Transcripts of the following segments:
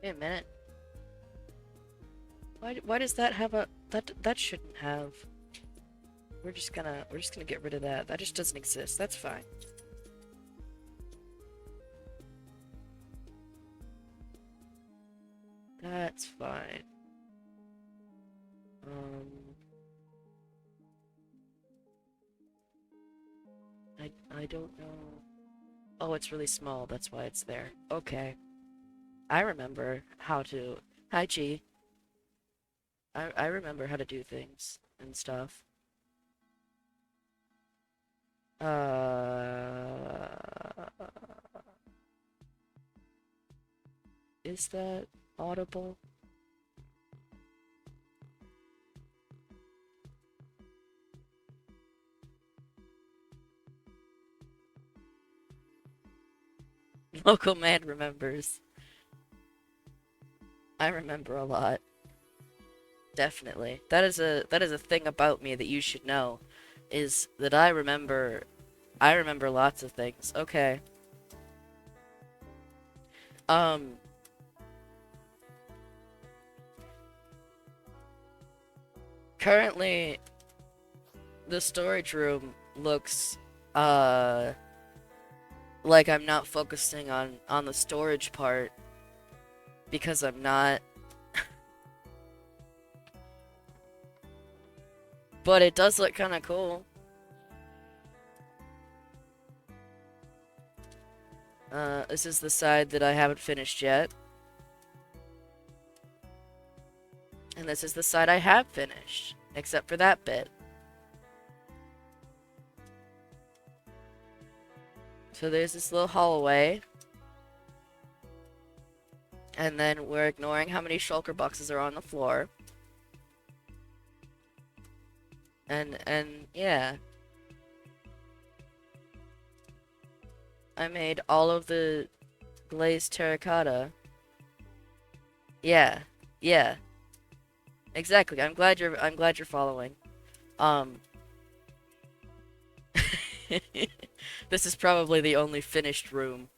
Wait a minute. Why does that have a that shouldn't have. We're just gonna get rid of that. That just doesn't exist. That's fine. That's fine. Um, I don't know. Oh, it's really small. That's why it's there. Okay. I remember how to. Hi, G. I remember how to do things and stuff. Uh, is that audible? Local man remembers. I remember a lot. Definitely. That is a thing about me that you should know, is that I remember lots of things. Okay. Um, Currently the storage room looks uh like I'm not focusing on the storage part because I'm not, but it does look kind of cool. This is the side that I haven't finished yet, and this is the side I have finished, except for that bit. So there's this little hallway, and then we're ignoring how many shulker boxes are on the floor. And yeah, I made all of the glazed terracotta. Yeah, yeah, exactly. I'm glad you're following. Um, this is probably the only finished room.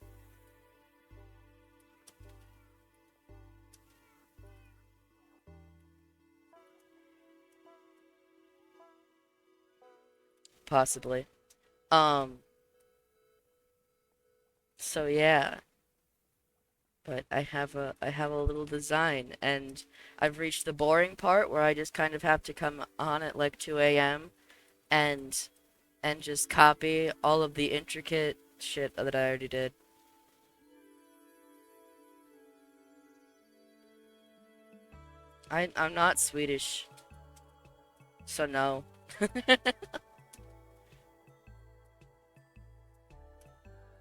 Possibly. Um, so yeah, but I have a little design, and I've reached the boring part where I just kind of have to come on at like 2 a.m. and just copy all of the intricate shit that I already did. I'm not Swedish, so no.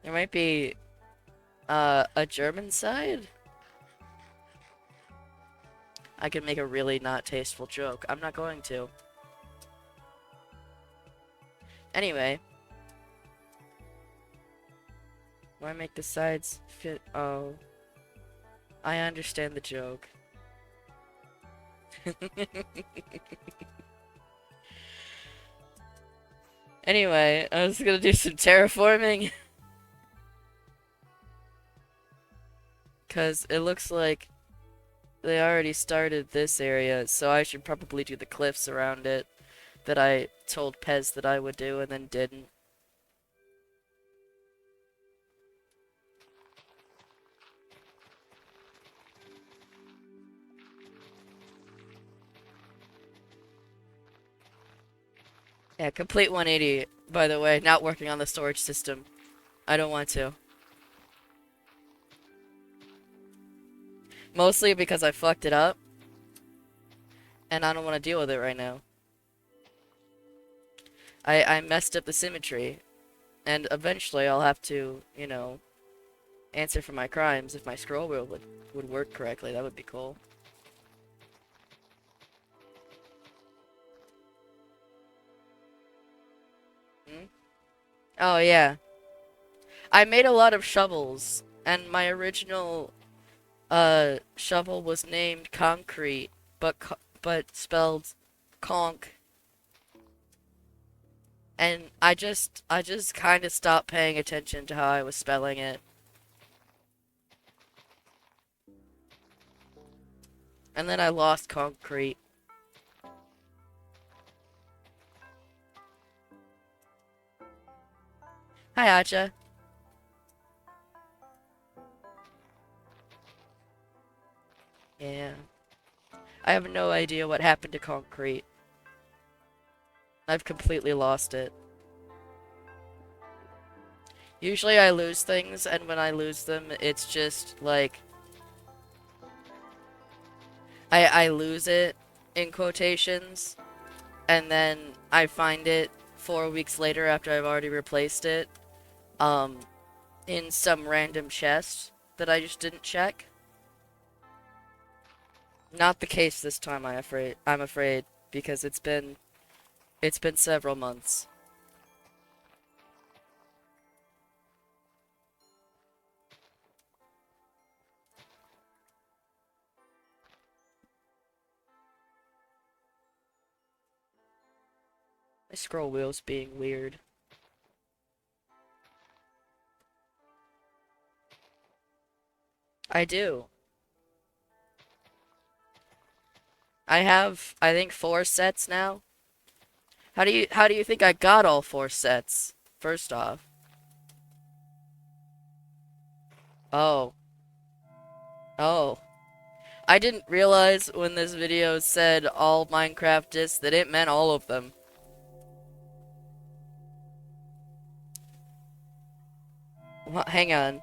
There might be a German side. I could make a really not tasteful joke. I'm not going to. Anyway, why make the sides fit? Oh, I understand the joke. Anyway, I was gonna do some terraforming because it looks like they already started this area, so I should probably do the cliffs around it that I told Pez that I would do and then didn't. Yeah, complete 180, by the way, not working on the storage system. I don't want to. Mostly because I fucked it up, and I don't want to deal with it right now. I messed up the symmetry, and eventually I'll have to, answer for my crimes if my scroll wheel would work correctly. That would be cool. Hmm? Oh, yeah. I made a lot of shovels, and my original shovel was named concrete, but spelled conk, and I just kind of stopped paying attention to how I was spelling it. And then I lost concrete. Hi, Acha. Yeah. I have no idea what happened to concrete. I've completely lost it. Usually I lose things, and when I lose them, it's just like I lose it in quotations, and then I find it 4 weeks later after I've already replaced it, um, in some random chest that I just didn't check. Not the case this time, I'm afraid, because it's been several months. My scroll wheel's being weird. I do. I have, I think, 4 sets now. How do you think I got all 4 sets? First off. Oh. Oh. I didn't realize when this video said all Minecraft discs that it meant all of them. Well, hang on.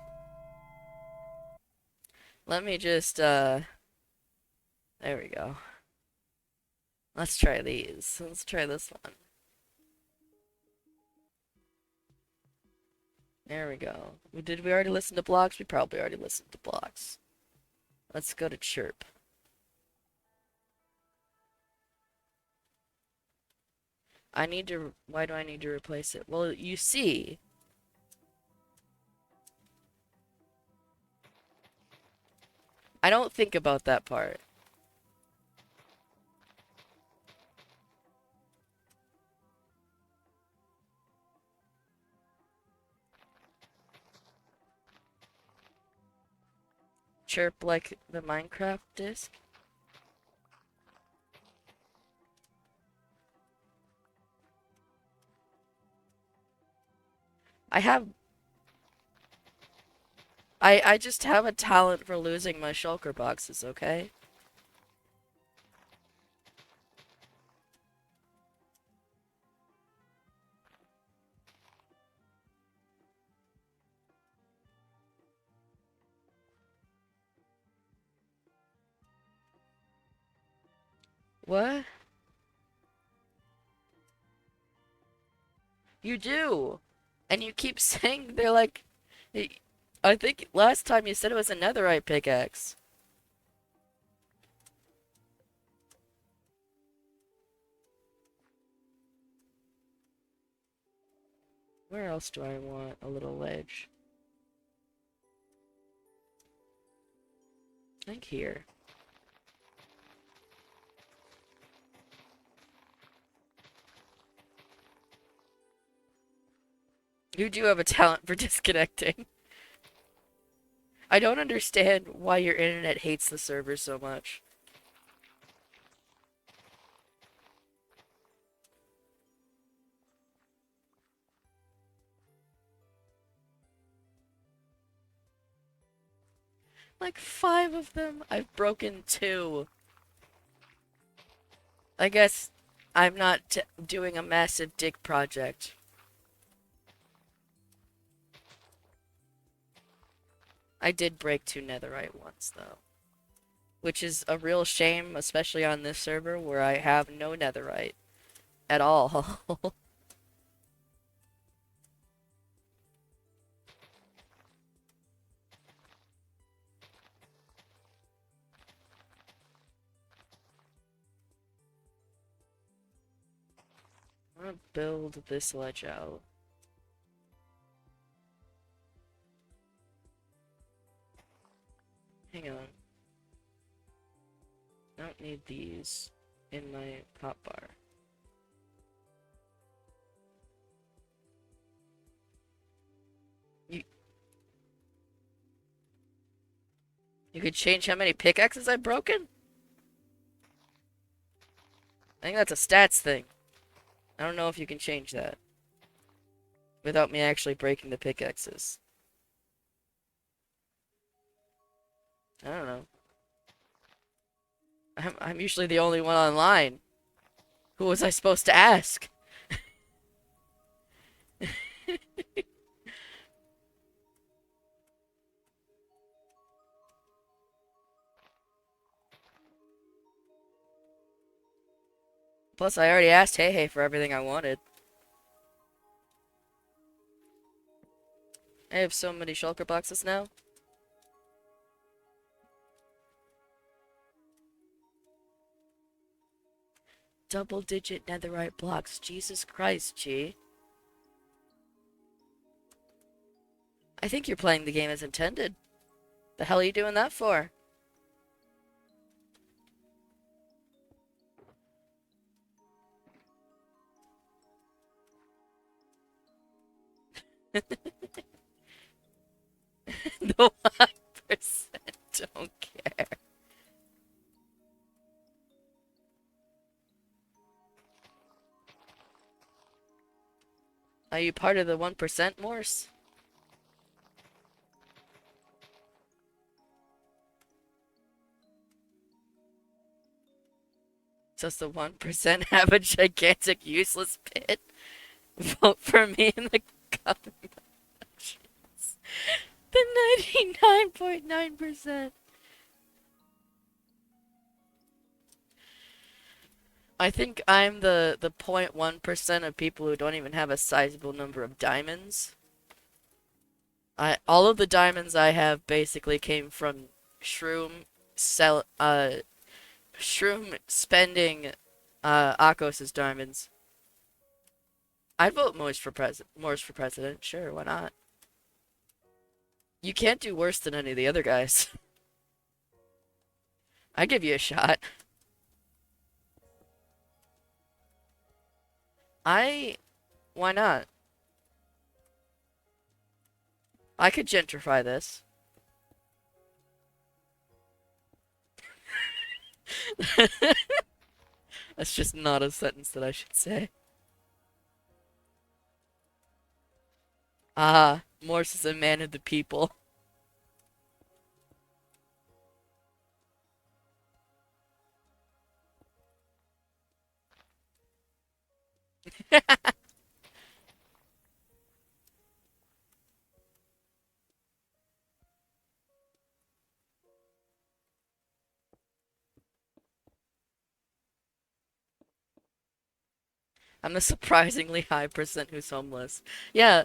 Let me just, there we go. Let's try these. Let's try this one. There we go. Did we already listen to blocks? We probably already listened to blocks. Let's go to chirp. Why do I need to replace it? Well, you see, I don't think about that part. Chirp like the Minecraft disc? I have I just have a talent for losing my shulker boxes, okay? What? You do. And you keep saying they're like I think last time you said it was a netherite pickaxe. Where else do I want a little ledge? I think here. You do have a talent for disconnecting. I don't understand why your internet hates the server so much. Like 5 of them. I've broken 2. I guess I'm not doing a massive dig project. I did break 2 netherite once, though. Which is a real shame, especially on this server where I have no netherite at all. I'm gonna build this ledge out. Hang on. I don't need these in my pop bar. You you could change how many pickaxes I've broken? I think that's a stats thing. I don't know if you can change that without me actually breaking the pickaxes. I don't know. I'm usually the only one online. Who was I supposed to ask? Plus, I already asked Hey Hey for everything I wanted. I have so many shulker boxes now. Double-digit netherite blocks. Jesus Christ, G. I think you're playing the game as intended. The hell are you doing that for? The 1% don't care. Are you part of the 1%, Morse? Does the 1% have a gigantic useless pit? Vote for me in the comments. The 99.9%. I think I'm the 0.1% of people who don't even have a sizable number of diamonds. All of the diamonds I have basically came from Shroom Shroom spending Akos's diamonds. I'd vote Morse for president. Sure, why not? You can't do worse than any of the other guys. I give you a shot. I Why not? I could gentrify this. That's just not a sentence that I should say. Ah, Morse is a man of the people. I'm the surprisingly high percent who's homeless. Yeah,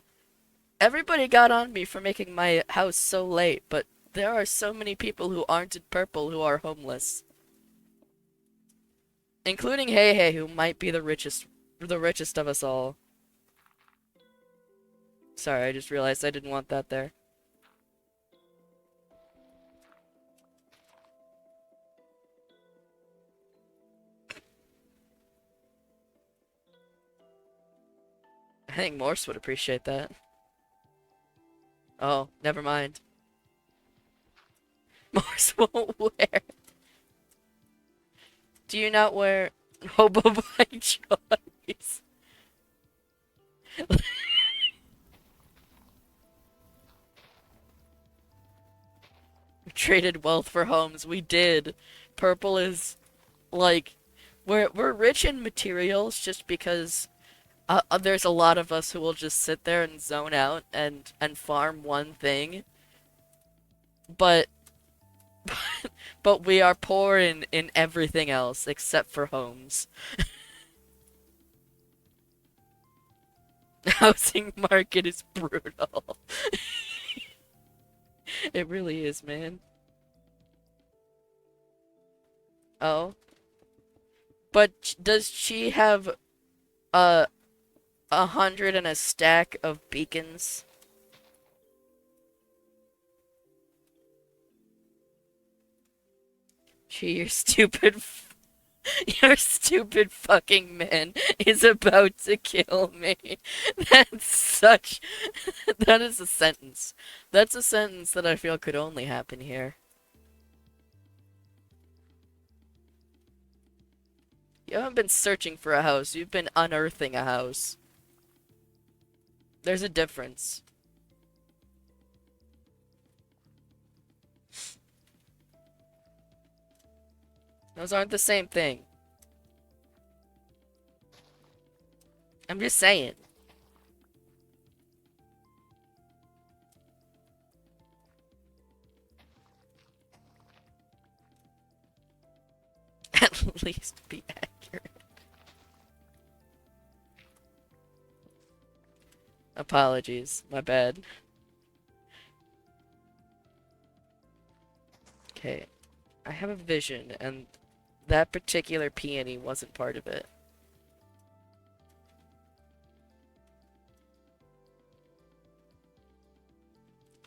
everybody got on me for making my house so late, but there are so many people who aren't in purple who are homeless. Including Hey Hey, who might be the richest of us all. Sorry, I just realized I didn't want that there. I think Morse would appreciate that. Oh, never mind. Morse won't wear. Do you not wear hobo by choice? We traded wealth for homes. We did. Purple is like we're rich in materials just because there's a lot of us who will just sit there and zone out and farm one thing. But but we are poor in everything else except for homes. The housing market is brutal. It really is, man. Oh, but does she have a 100 and a stack of beacons? Gee, you're stupid. Your stupid fucking man is about to kill me. That's such. That is a sentence. That's a sentence that I feel could only happen here. You haven't been searching for a house, you've been unearthing a house. There's a difference. Those aren't the same thing. I'm just saying. At least be accurate. Apologies, my bad. Okay, I have a vision, and that particular peony wasn't part of it.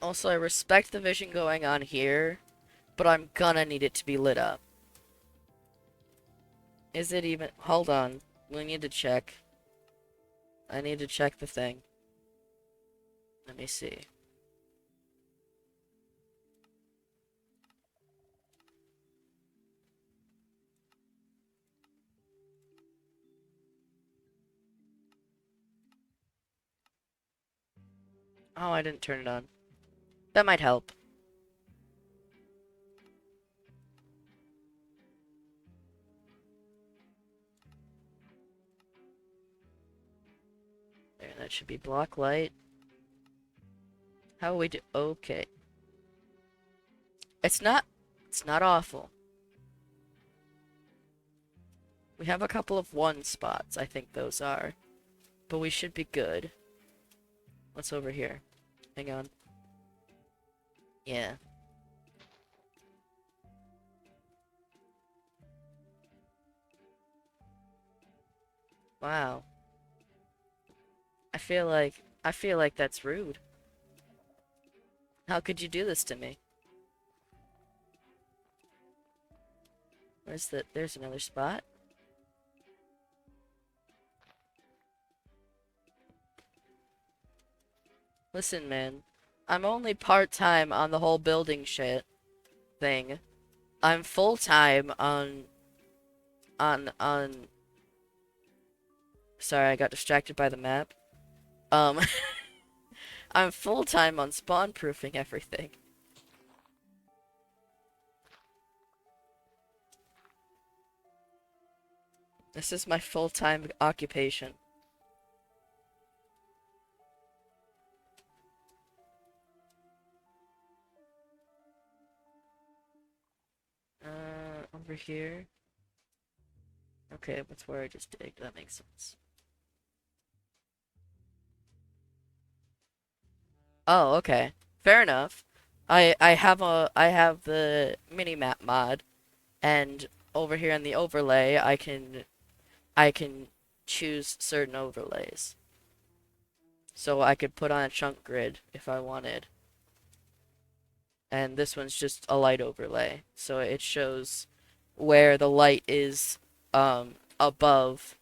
Also, I respect the vision going on here, but I'm gonna need it to be lit up. Is it even... Hold on. We need to check. I need to check the thing. Let me see. Oh, I didn't turn it on. That might help. There, that should be block light. How will we do? Okay. It's not... It's not awful. We have a couple of one spots, I think those are. But we should be good. What's over here? Hang on. Yeah. Wow. I feel like that's rude. How could you do this to me? Where's the... There's another spot. Listen, man. I'm only part-time on the whole building shit thing. I'm full-time on... Sorry, I got distracted by the map. Um, I'm full-time on spawn-proofing everything. This is my full-time occupation. Over here. Okay, that's where I just digged. That makes sense. Oh, okay. Fair enough. I have the mini-map mod, and over here in the overlay, I can choose certain overlays. So I could put on a chunk grid if I wanted. And this one's just a light overlay, so it shows where the light is above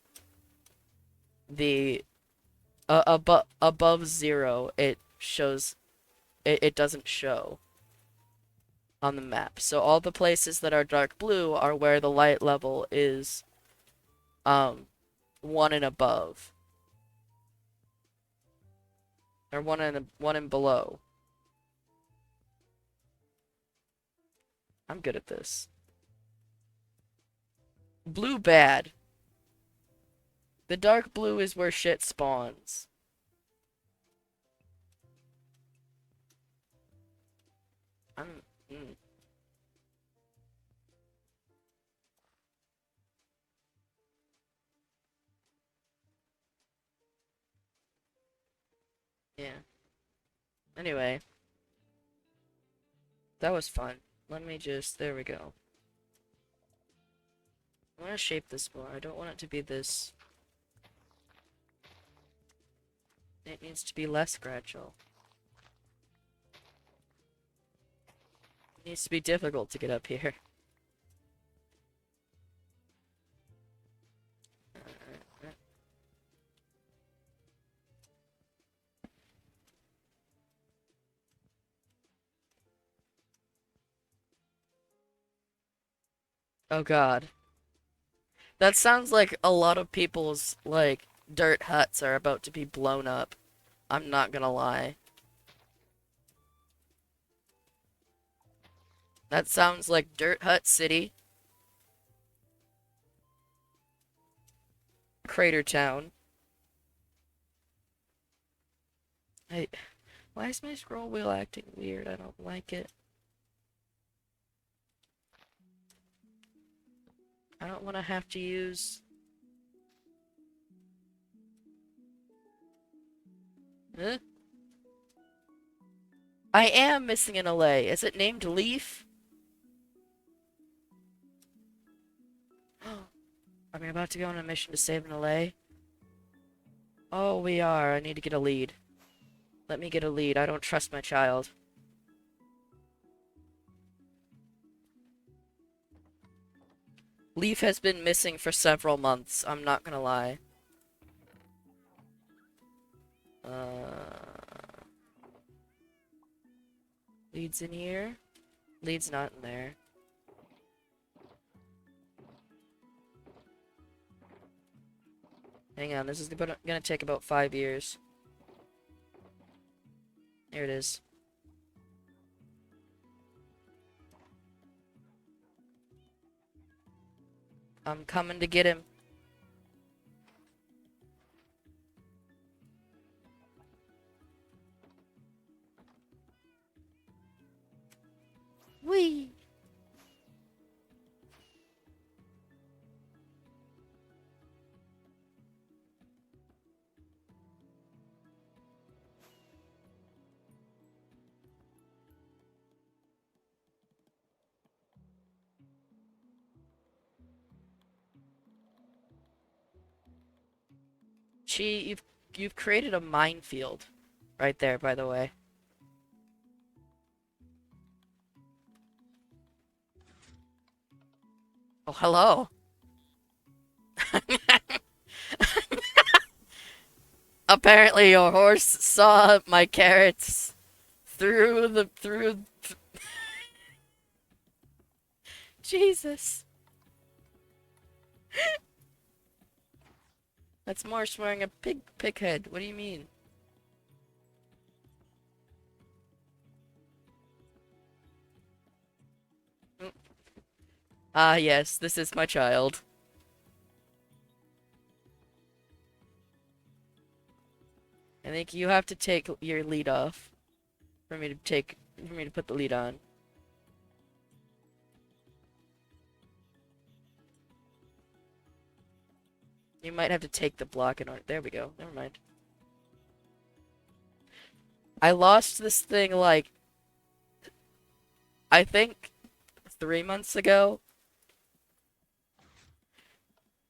the above 0. It shows it doesn't show on the map. So all the places that are dark blue are where the light level is 1 and above, or 1 and below. I'm good at this. Blue bad. The dark blue is where shit spawns. I'm... Mm. Yeah. Anyway, that was fun. Let me just... There we go. I want to shape this more. I don't want it to be this... It needs to be less gradual. It needs to be difficult to get up here. Oh god. That sounds like a lot of people's, like, dirt huts are about to be blown up. I'm not gonna lie. That sounds like Dirt Hut City, Crater Town. I, why is my scroll wheel acting weird? I don't like it. I don't want to have to use... Huh? I am missing an allay. Is it named Leaf? Are we about to go on a mission to save an allay? Oh, we are. I need to get a lead. Let me get a lead. I don't trust my child. Leaf has been missing for several months. I'm not gonna lie. Lead's in here? Lead's not in there. Hang on, this is gonna take about 5 years. Here it is. I'm coming to get him. Whee! Gee, you've created a minefield right there, by the way. Oh, hello. Apparently your horse saw my carrots through Jesus. That's Morse wearing a pig head. What do you mean? Ah, yes, this is my child. I think you have to take your lead off for me to put the lead on. You might have to take the block in order. There we go. Never mind. I lost this thing like I think 3 months ago.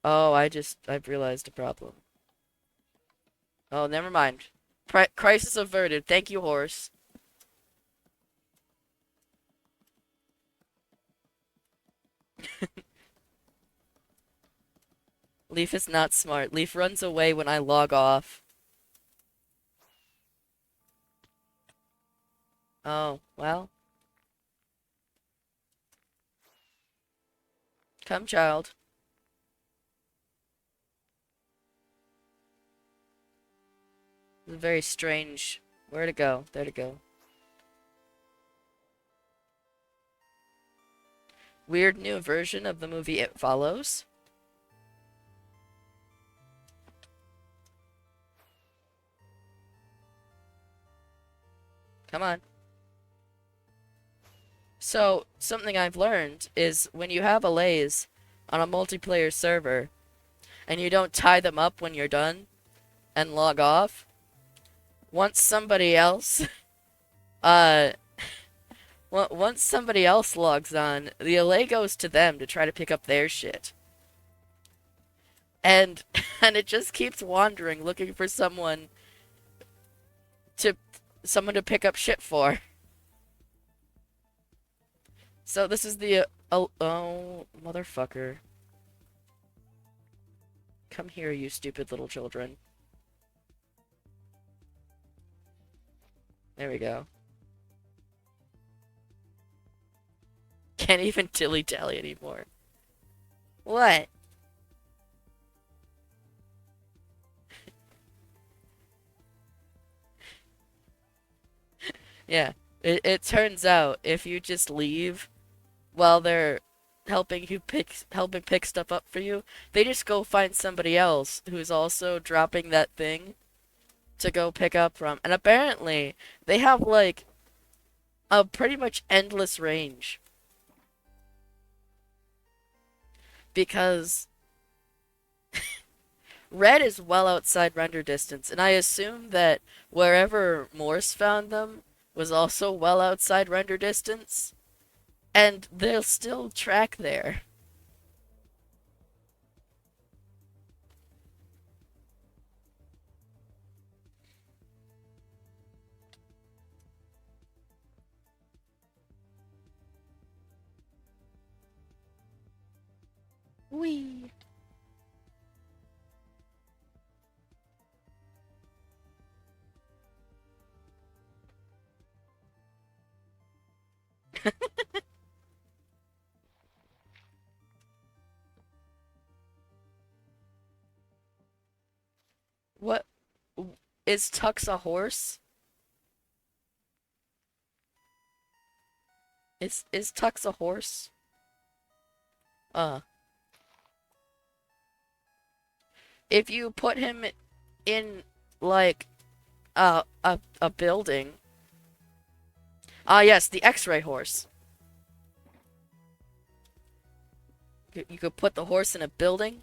Oh, I've realized a problem. Oh, never mind. Crisis averted. Thank you, horse. Leaf is not smart. Leaf runs away when I log off. Oh, well. Come, child. This is very strange. Where to go? There to go. Weird new version of the movie It Follows. Come on. So, something I've learned is when you have allays on a multiplayer server and you don't tie them up when you're done and log off, once somebody else uh once somebody else logs on, the allay goes to them to try to pick up their shit. And and it just keeps wandering looking for to someone to pick up shit for. So this is the oh, motherfucker. Come here, you stupid little children. There we go. Can't even dilly-dally anymore. What? Yeah. It turns out if you just leave while they're helping pick stuff up for you, they just go find somebody else who's also dropping that thing to go pick up from. And apparently, they have like a pretty much endless range because red is well outside render distance, and I assume that wherever Morse found them was also well outside render distance, and they'll still track there. Wee. What is Tux a horse? Is Tux a horse? Uh, if you put him in like a building. Ah, yes, the X-ray horse. You could put the horse in a building.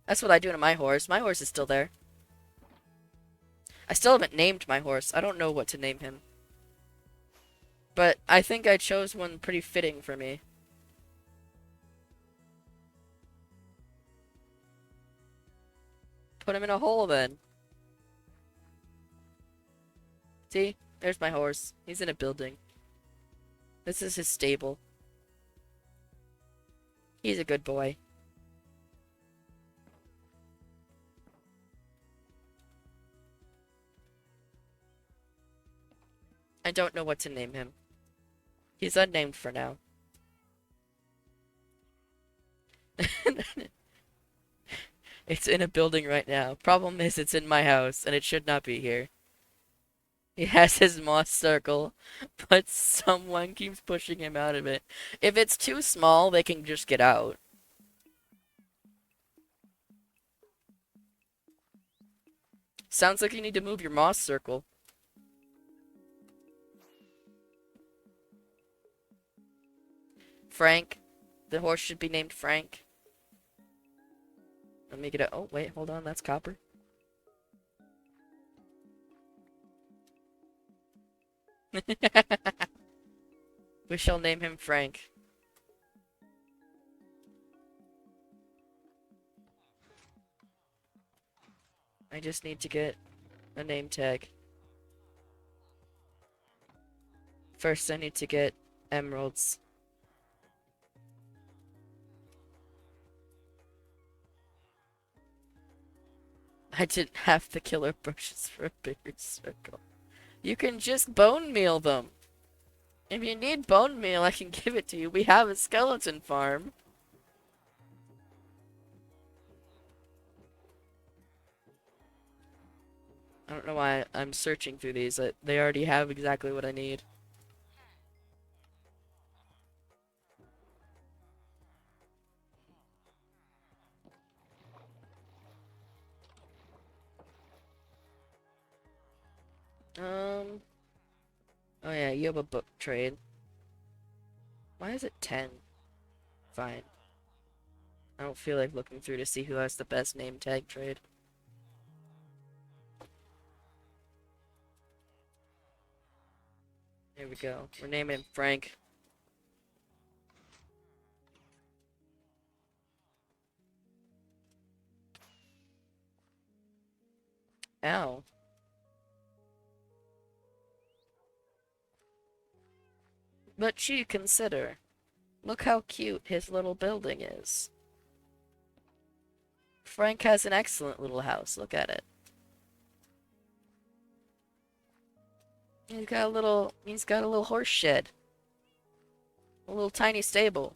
That's what I do to my horse. My horse is still there. I still haven't named my horse. I don't know what to name him. But I think I chose one pretty fitting for me. Put him in a hole then. See? There's my horse. He's in a building. This is his stable. He's a good boy. I don't know what to name him. He's unnamed for now. It's in a building right now. Problem is, it's in my house, and it should not be here. He has his moss circle, but someone keeps pushing him out of it. If it's too small, they can just get out. Sounds like you need to move your moss circle. Frank. The horse should be named Frank. Let me get it. Oh, wait, hold on. That's copper. We shall name him Frank. I just need to get a name tag. First, I need to get emeralds. I didn't have the killer bushes for a bigger circle. You can just bone meal them. If you need bone meal, I can give it to you. We have a skeleton farm. I don't know why I'm searching through these. They already have exactly what I need. Um, oh yeah, you have a book trade. Why is it 10? Fine. I don't feel like looking through to see who has the best name tag trade. Here we go. We're naming him Frank. Ow. But you consider. Look how cute his little building is. Frank has an excellent little house. Look at it. He's got a little horse shed. A little tiny stable.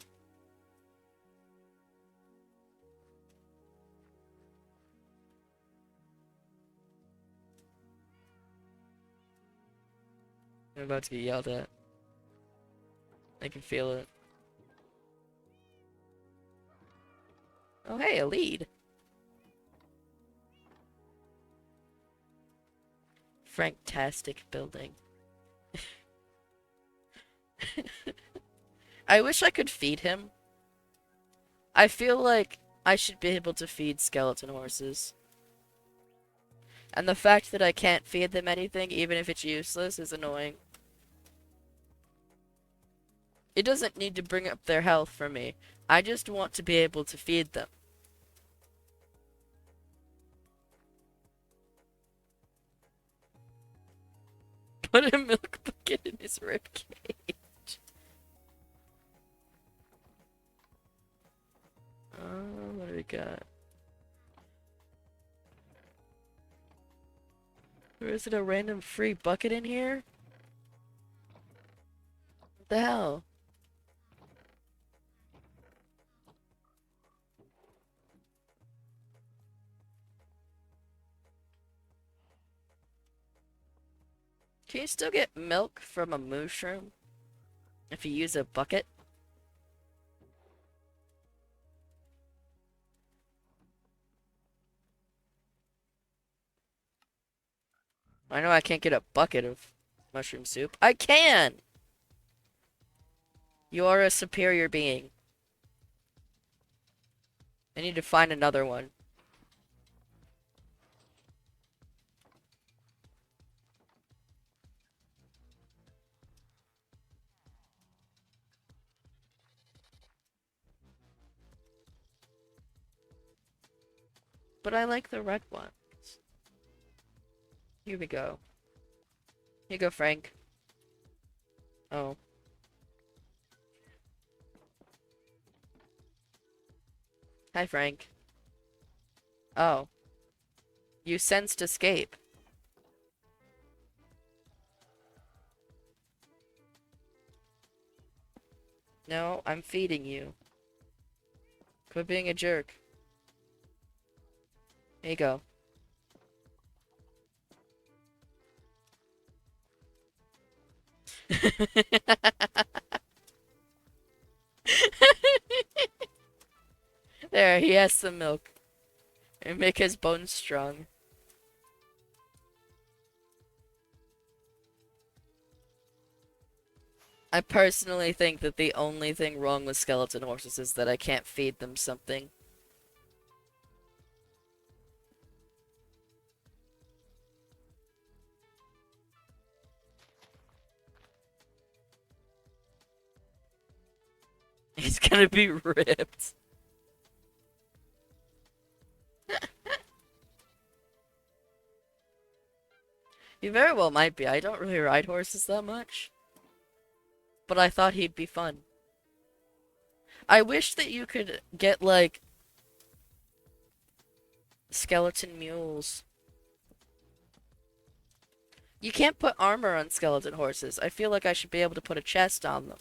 I'm about to get yelled at. I can feel it. Oh, hey, a lead. Franktastic building. I wish I could feed him. I feel like I should be able to feed skeleton horses. And the fact that I can't feed them anything, even if it's useless, is annoying. It doesn't need to bring up their health for me. I just want to be able to feed them. Put a milk bucket in his ribcage. What do we got? Or is it a random free bucket in here? What the hell? Can you still get milk from a mushroom if you use a bucket? I know I can't get a bucket of mushroom soup. I can! You are a superior being. I need to find another one. But I like the red ones. Here we go. Here you go, Frank. Oh. Hi, Frank. Oh. You sensed escape. No, I'm feeding you. Quit being a jerk. Here you go. There, he has some milk. And make his bones strong. I personally think that the only thing wrong with skeleton horses is that I can't feed them something. He's gonna be ripped. He very well might be. I don't really ride horses that much. But I thought he'd be fun. I wish that you could get, like, skeleton mules. You can't put armor on skeleton horses. I feel like I should be able to put a chest on them.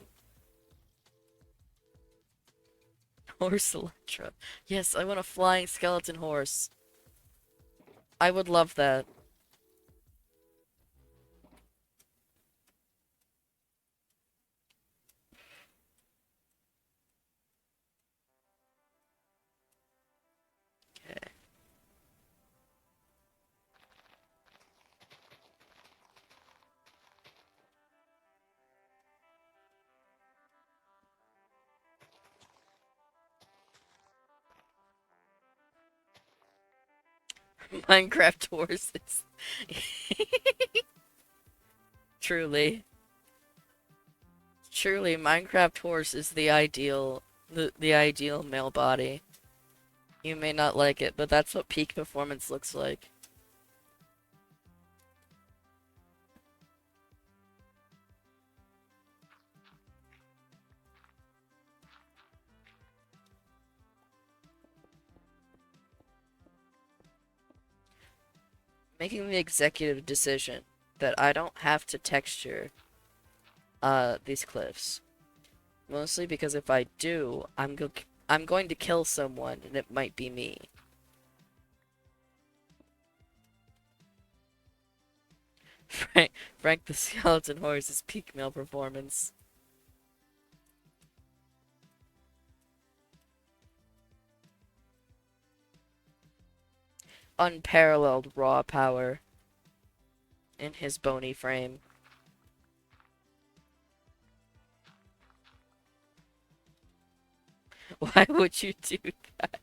Horse Electra. Yes, I want a flying skeleton horse. I would love that. Okay. Minecraft horses. Truly. Truly, Minecraft horse is the ideal the ideal male body. You may not like it, but that's what peak performance looks like. Making the executive decision that I don't have to texture these cliffs. Mostly because if I do, I'm going to kill someone and it might be me. Frank the Skeleton Horse's peak male performance. Unparalleled raw power in his bony frame. Why would you do that?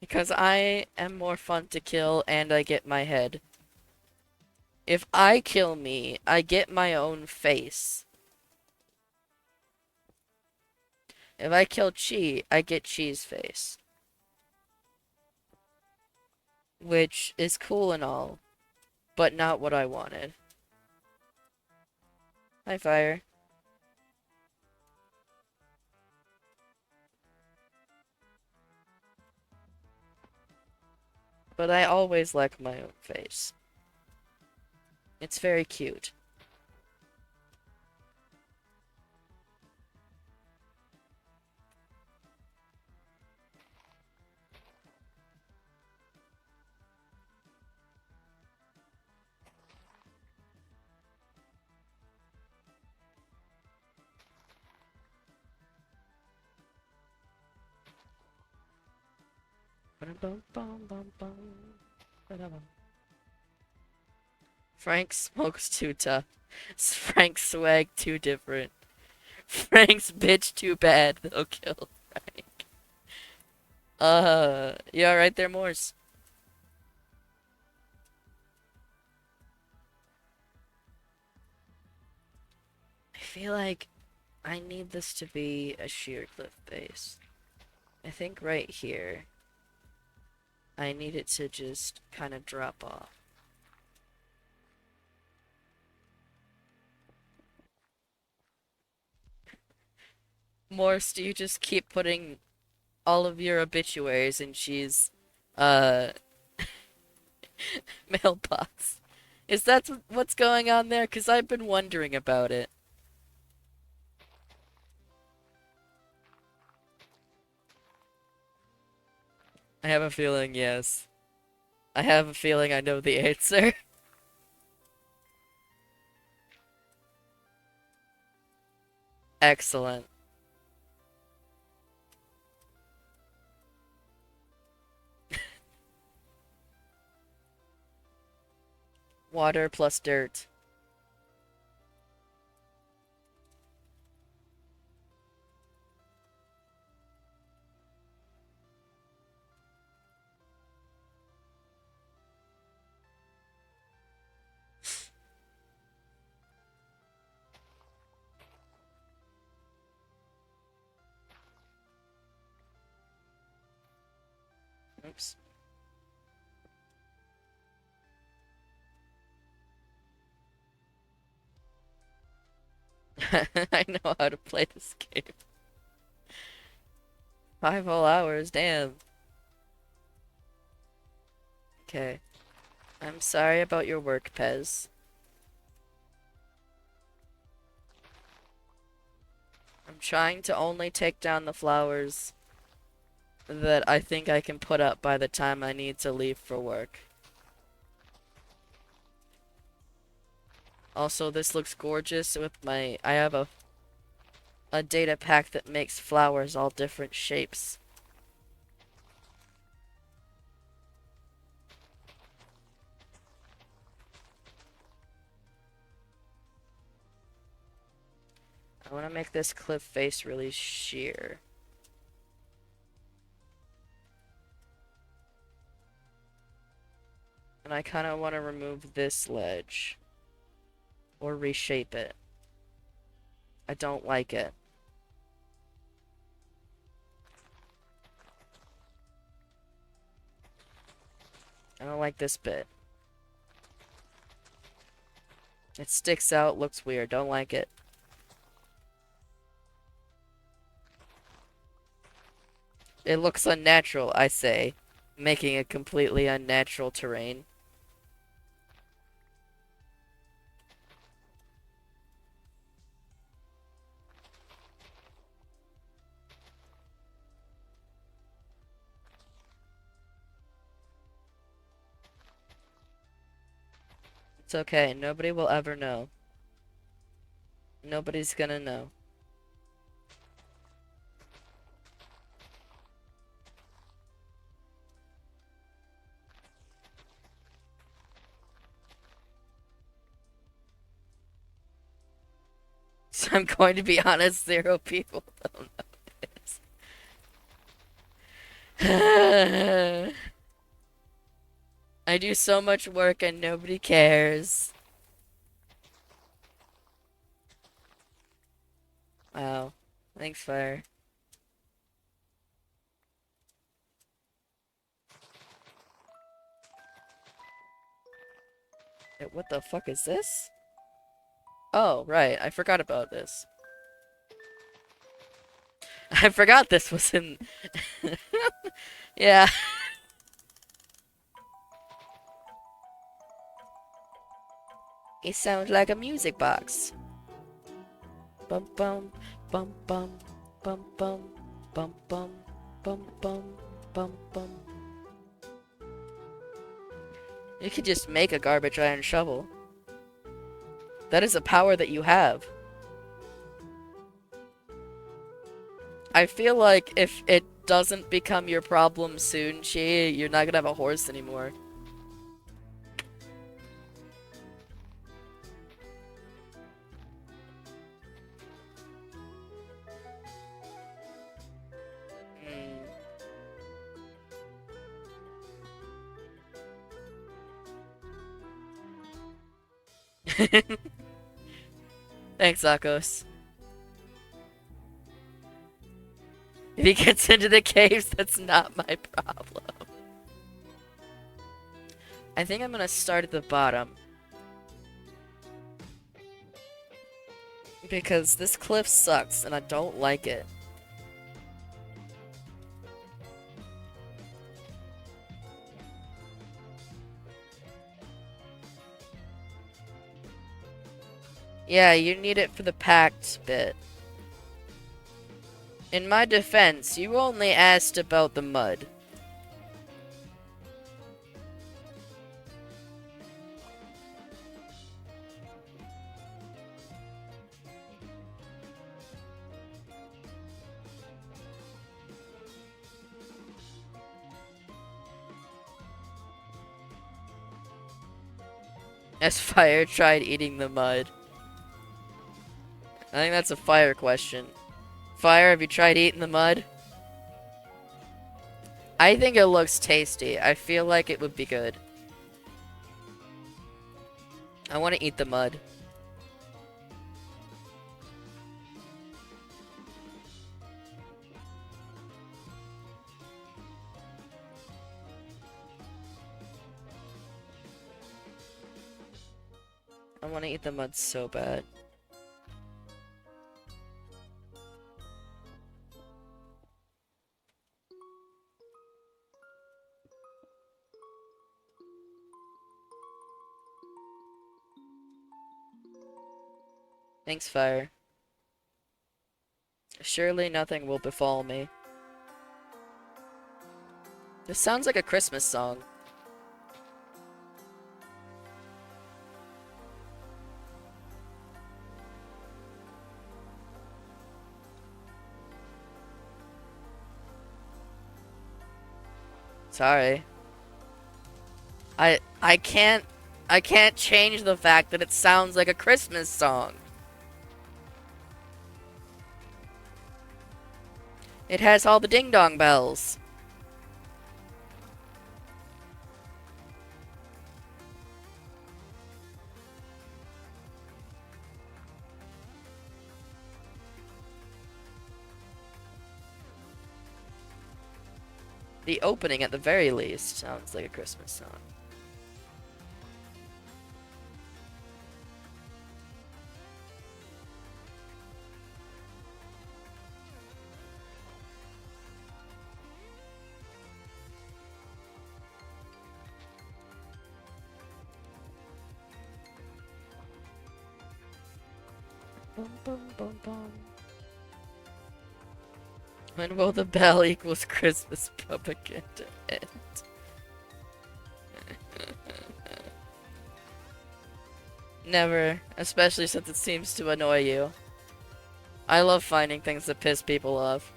Because I am more fun to kill and I get my head. If I kill me, I get my own face. If I kill Chi, I get Chi's face. Which is cool and all, but not what I wanted. Hi, Fire. But I always like my own face. It's very cute. Frank smokes too tough. Frank's swag too different. Frank's bitch too bad. They'll kill Frank. You alright there, Morse? I feel like I need this to be a sheer cliff face. I think right here, I need it to just kind of drop off. Morse, do you just keep putting all of your obituaries in Chi's, uh, mailbox? Is that what's going on there? Because I've been wondering about it. I have a feeling, yes. I have a feeling I know the answer. Excellent. Water plus dirt. Oops. I know how to play this game. 5 whole hours, damn. Okay. I'm sorry about your work, Pez. I'm trying to only take down the flowers that I think I can put up by the time I need to leave for work. Also, this looks gorgeous with my... I have a data pack that makes flowers all different shapes. I want to make this cliff face really sheer. And I kind of want to remove this ledge. Or reshape it. I don't like it. I don't like this bit. It sticks out, looks weird, don't like it. It looks unnatural, I say, making a completely unnatural terrain. It's okay. Nobody will ever know. Nobody's gonna know. So I'm going to be honest, 0 people don't know. I do so much work and nobody cares. Wow. Thanks, Fire. What the fuck is this? Oh, right. I forgot about this. I forgot this was in... Yeah. It sounds like a music box. Bum bum bum bum bum bum bum bum bum bum bum bum. You could just make a garbage iron shovel. That is a power that you have. I feel like if it doesn't become your problem soon, Chi, you're not gonna have a horse anymore. Mm. Thanks, Akos. If he gets into the caves, that's not my problem. I think I'm gonna start at the bottom. Because this cliff sucks, and I don't like it. Yeah, you need it for the packed bit. In my defense, you only asked about the mud. Has Fire tried eating the mud? I think that's a Fire question. Fire, have you tried eating the mud? I think it looks tasty. I feel like it would be good. I want to eat the mud. I want to eat the mud so bad. Thanks, Fire. Surely nothing will befall me. This sounds like a Christmas song. Sorry. I can't change the fact that it sounds like a Christmas song. It has all the ding-dong bells. The opening, at the very least, sounds like a Christmas song. Bum, bum, bum, bum. When will the bell equals Christmas propaganda end? Never, especially since it seems to annoy you. I love finding things that piss people off.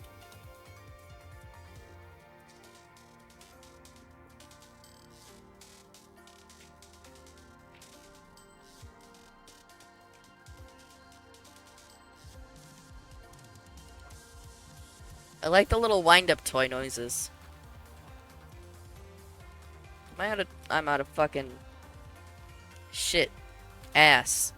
I like the little wind-up toy noises. I'm out of fucking shit. Ass.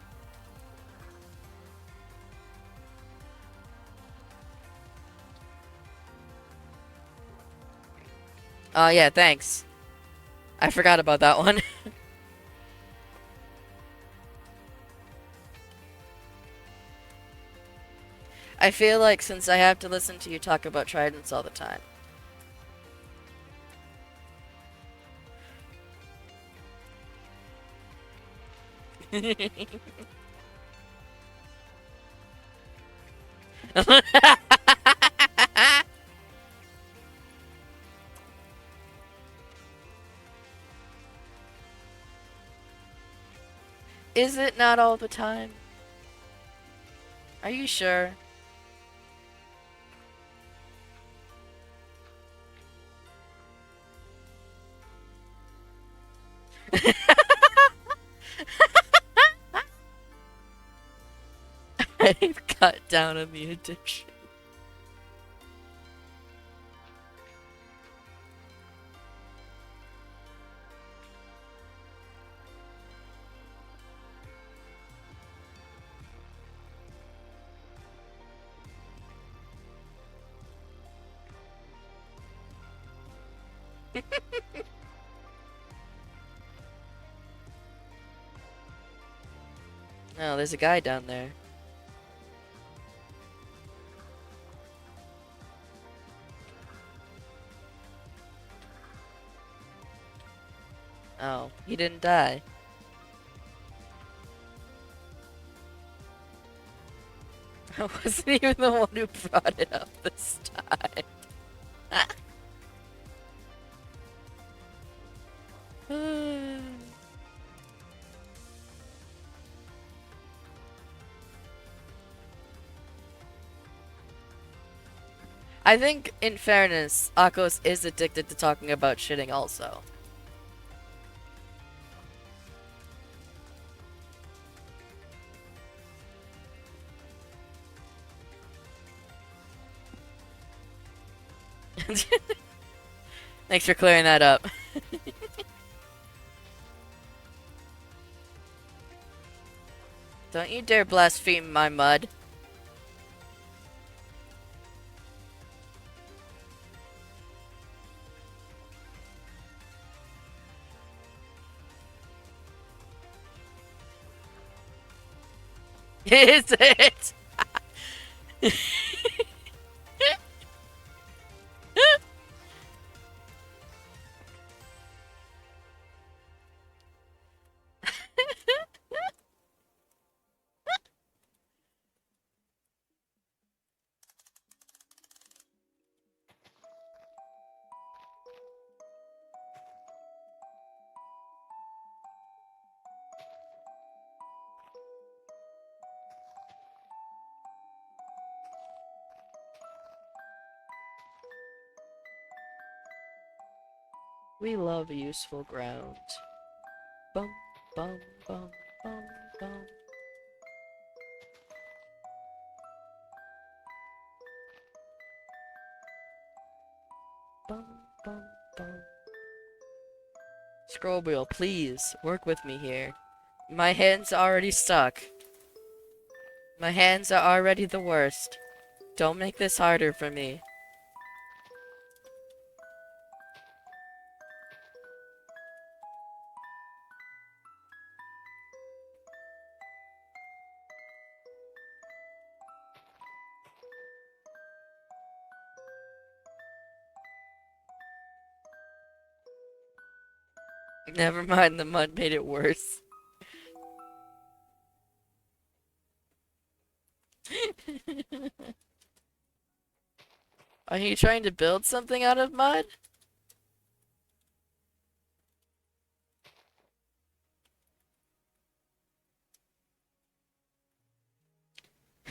Oh yeah, thanks. I forgot about that one. I feel like since I have to listen to you talk about tridents all the time. Is it not all the time? Are you sure? I've cut down on the addiction. Oh, there's a guy down there. Oh, he didn't die. I wasn't even the one who brought it up this time. I think, in fairness, Akos is addicted to talking about shitting also. Thanks for clearing that up. Don't you dare blaspheme my mud. Is it? We love useful ground. Bum, bum, bum, bum, bum. Bum, bum, bum. Scroll wheel, please, work with me here. My hands are already stuck. My hands are already the worst. Don't make this harder for me. Never mind, the mud made it worse. Are you trying to build something out of mud?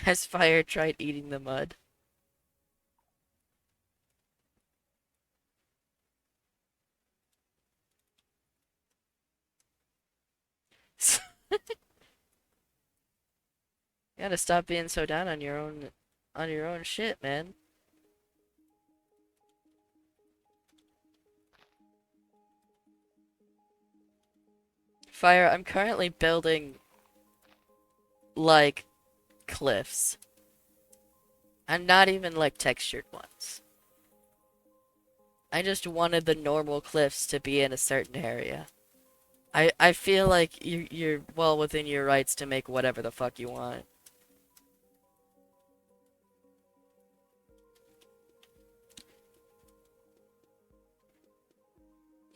Has fire tried eating the mud? You gotta stop being so down on your own shit, man. Fire, I'm currently building like cliffs. And not even like textured ones. I just wanted the normal cliffs to be in a certain area. I feel like you're well within your rights to make whatever the fuck you want.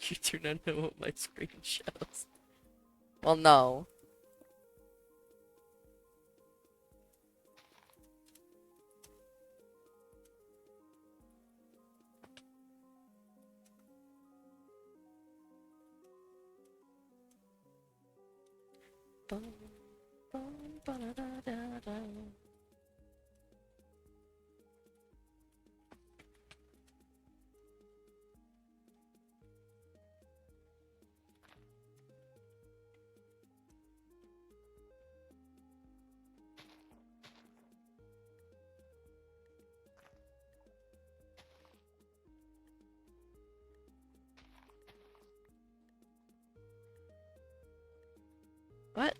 You do not know what my screen shows. Well, no. Bum, bum, ba-da-da-da-da. What?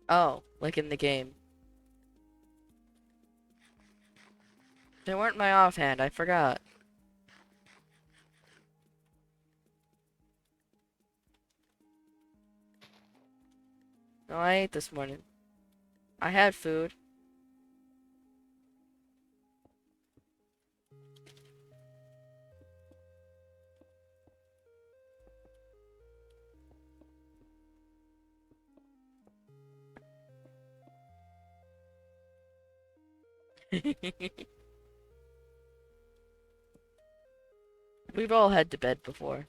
Oh, like in the game. They weren't my offhand, I forgot. No, I ate this morning. I had food. We've all had to bed before.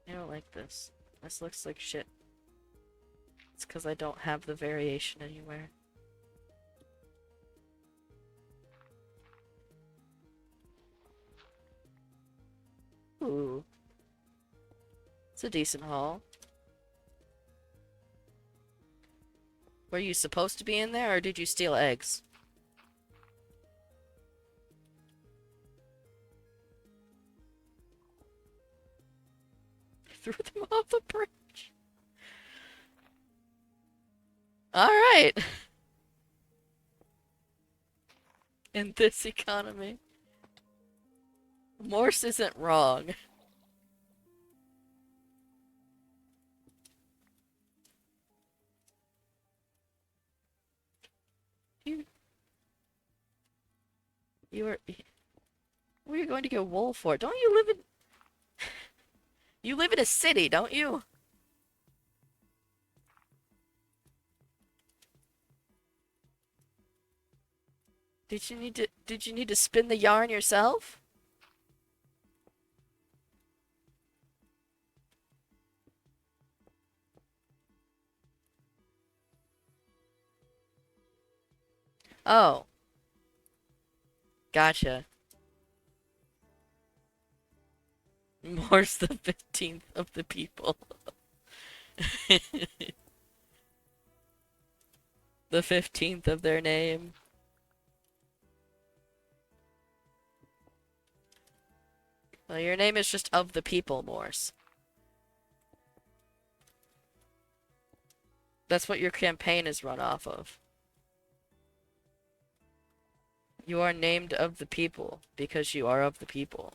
I don't like this. This looks like shit. It's because I don't have the variation anywhere. Ooh. It's a decent haul. Were you supposed to be in there, or did you steal eggs? Threw them off the bridge. Alright. In this economy. Morse isn't wrong. You, you were... Where are you going to get wool for? Don't you live in... You live in a city, don't you? Did you need to spin the yarn yourself? Oh. Gotcha. Morse the 15th of the people. The 15th of their name. Well, your name is just of the people, Morse. That's what your campaign is run off of. You are named of the people because you are of the people.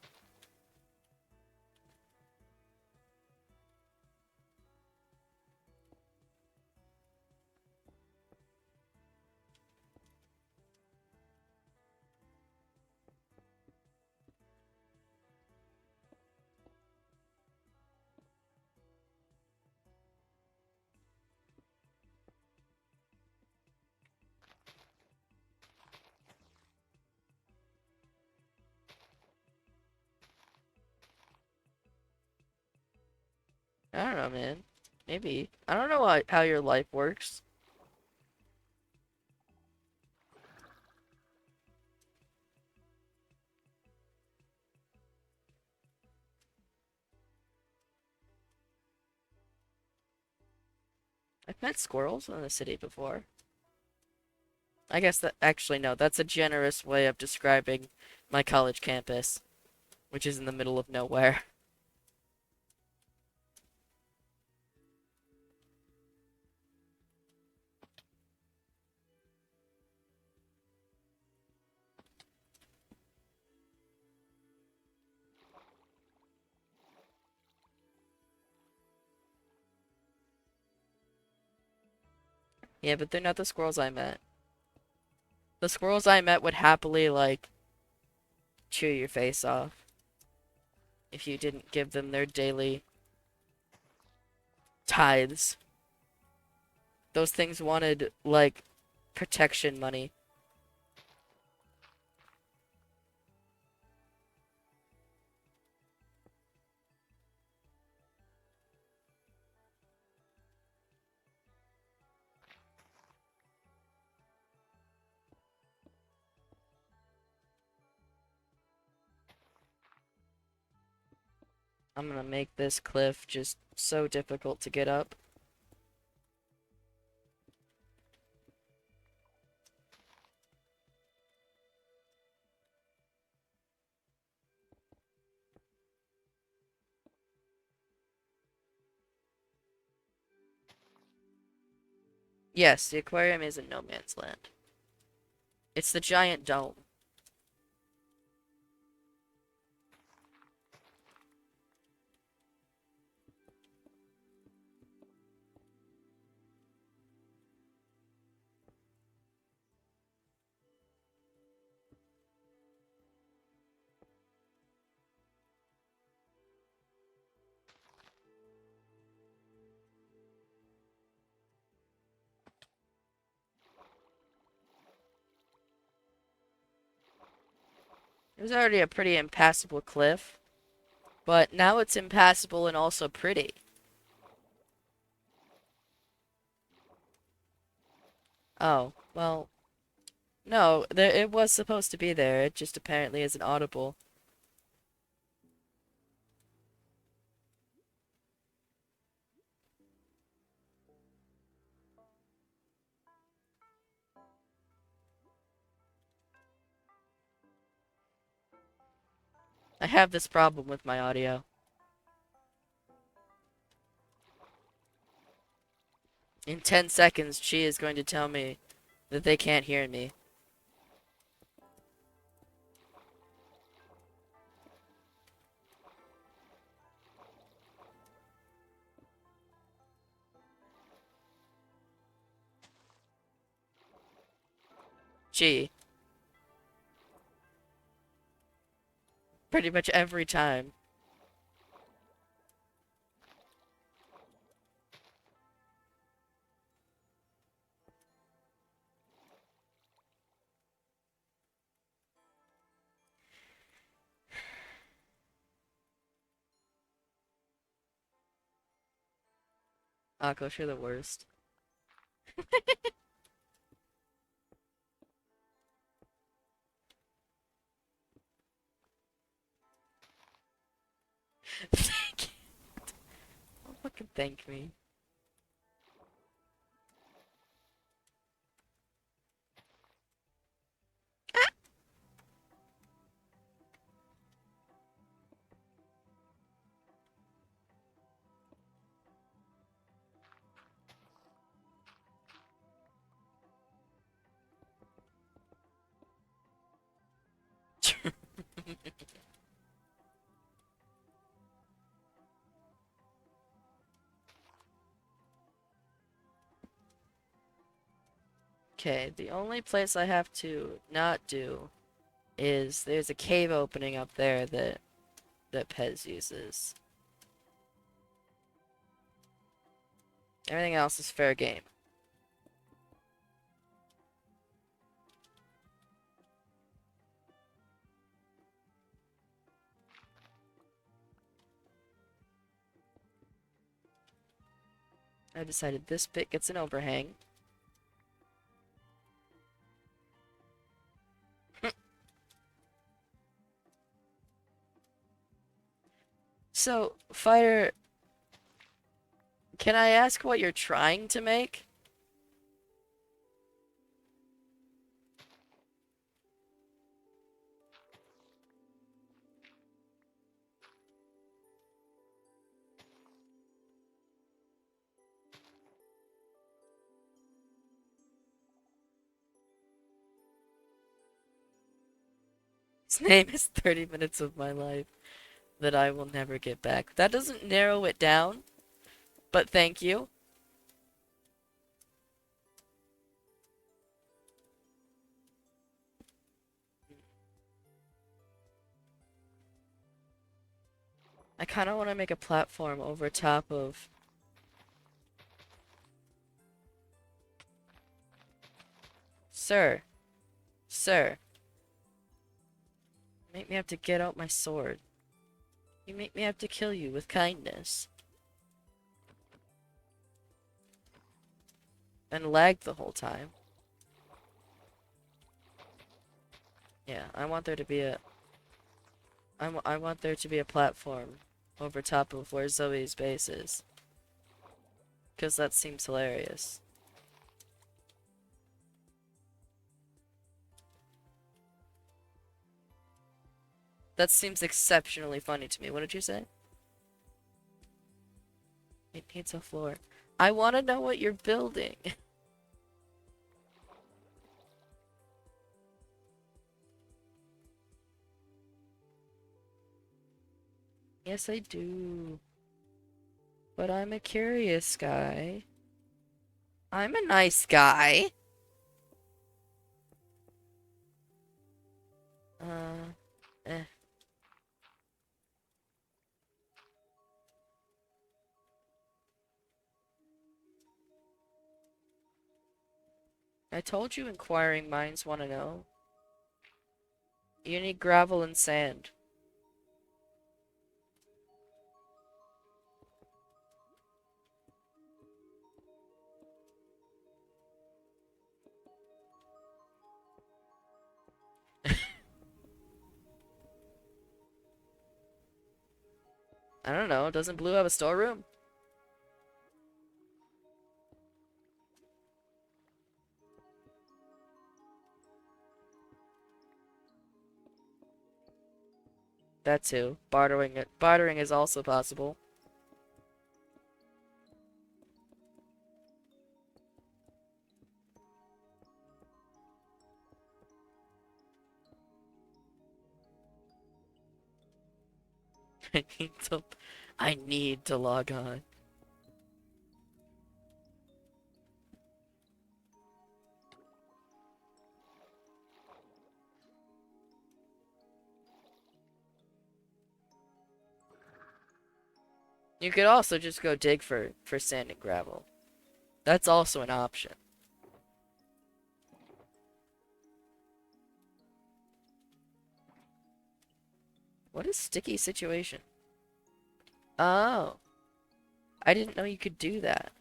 I don't know, man. Maybe. I don't know how your life works. I've met squirrels in the city before. I guess that actually no, that's a generous way of describing my college campus, which is in the middle of nowhere. Yeah, but they're not the squirrels I met. The squirrels I met would happily, like, chew your face off if you didn't give them their daily tithes. Those things wanted, like, protection money. I'm gonna make this cliff just so difficult to get up. Yes, the aquarium is in no man's land. It's the giant dome. It was already a pretty impassable cliff, but now it's impassable and also pretty. Oh, well, no, it was supposed to be there. It just apparently isn't audible. I have this problem with my audio. In 10 seconds, she is going to tell me that they can't hear me. Gee, pretty much every time. Akos, you're the worst. Thank you. Don't fucking thank me. Okay, the only place I have to not do is there's a cave opening up there that Pez uses. Everything else is fair game. I decided this bit gets an overhang. So, Fighter, can I ask what you're trying to make? His name is 30 minutes of my life that I will never get back. That doesn't narrow it down, but thank you. I kind of want to make a platform over top of... Sir, sir, make me have to get out my sword. You make me have to kill you with kindness. And lag the whole time. Yeah, I want there to be a... I want there to be a platform over top of where Zoe's base is. Because that seems hilarious. That seems exceptionally funny to me. What did you say? It needs a floor. I want to know what you're building. Yes, I do. But I'm a curious guy. I'm a nice guy. Eh. I told you inquiring minds want to know. You need gravel and sand. I don't know. Doesn't Blue have a storeroom? That too. Bartering is also possible. I need to I need to log on. You could also just go dig for sand and gravel. That's also an option. What is sticky situation? Oh, I didn't know you could do that.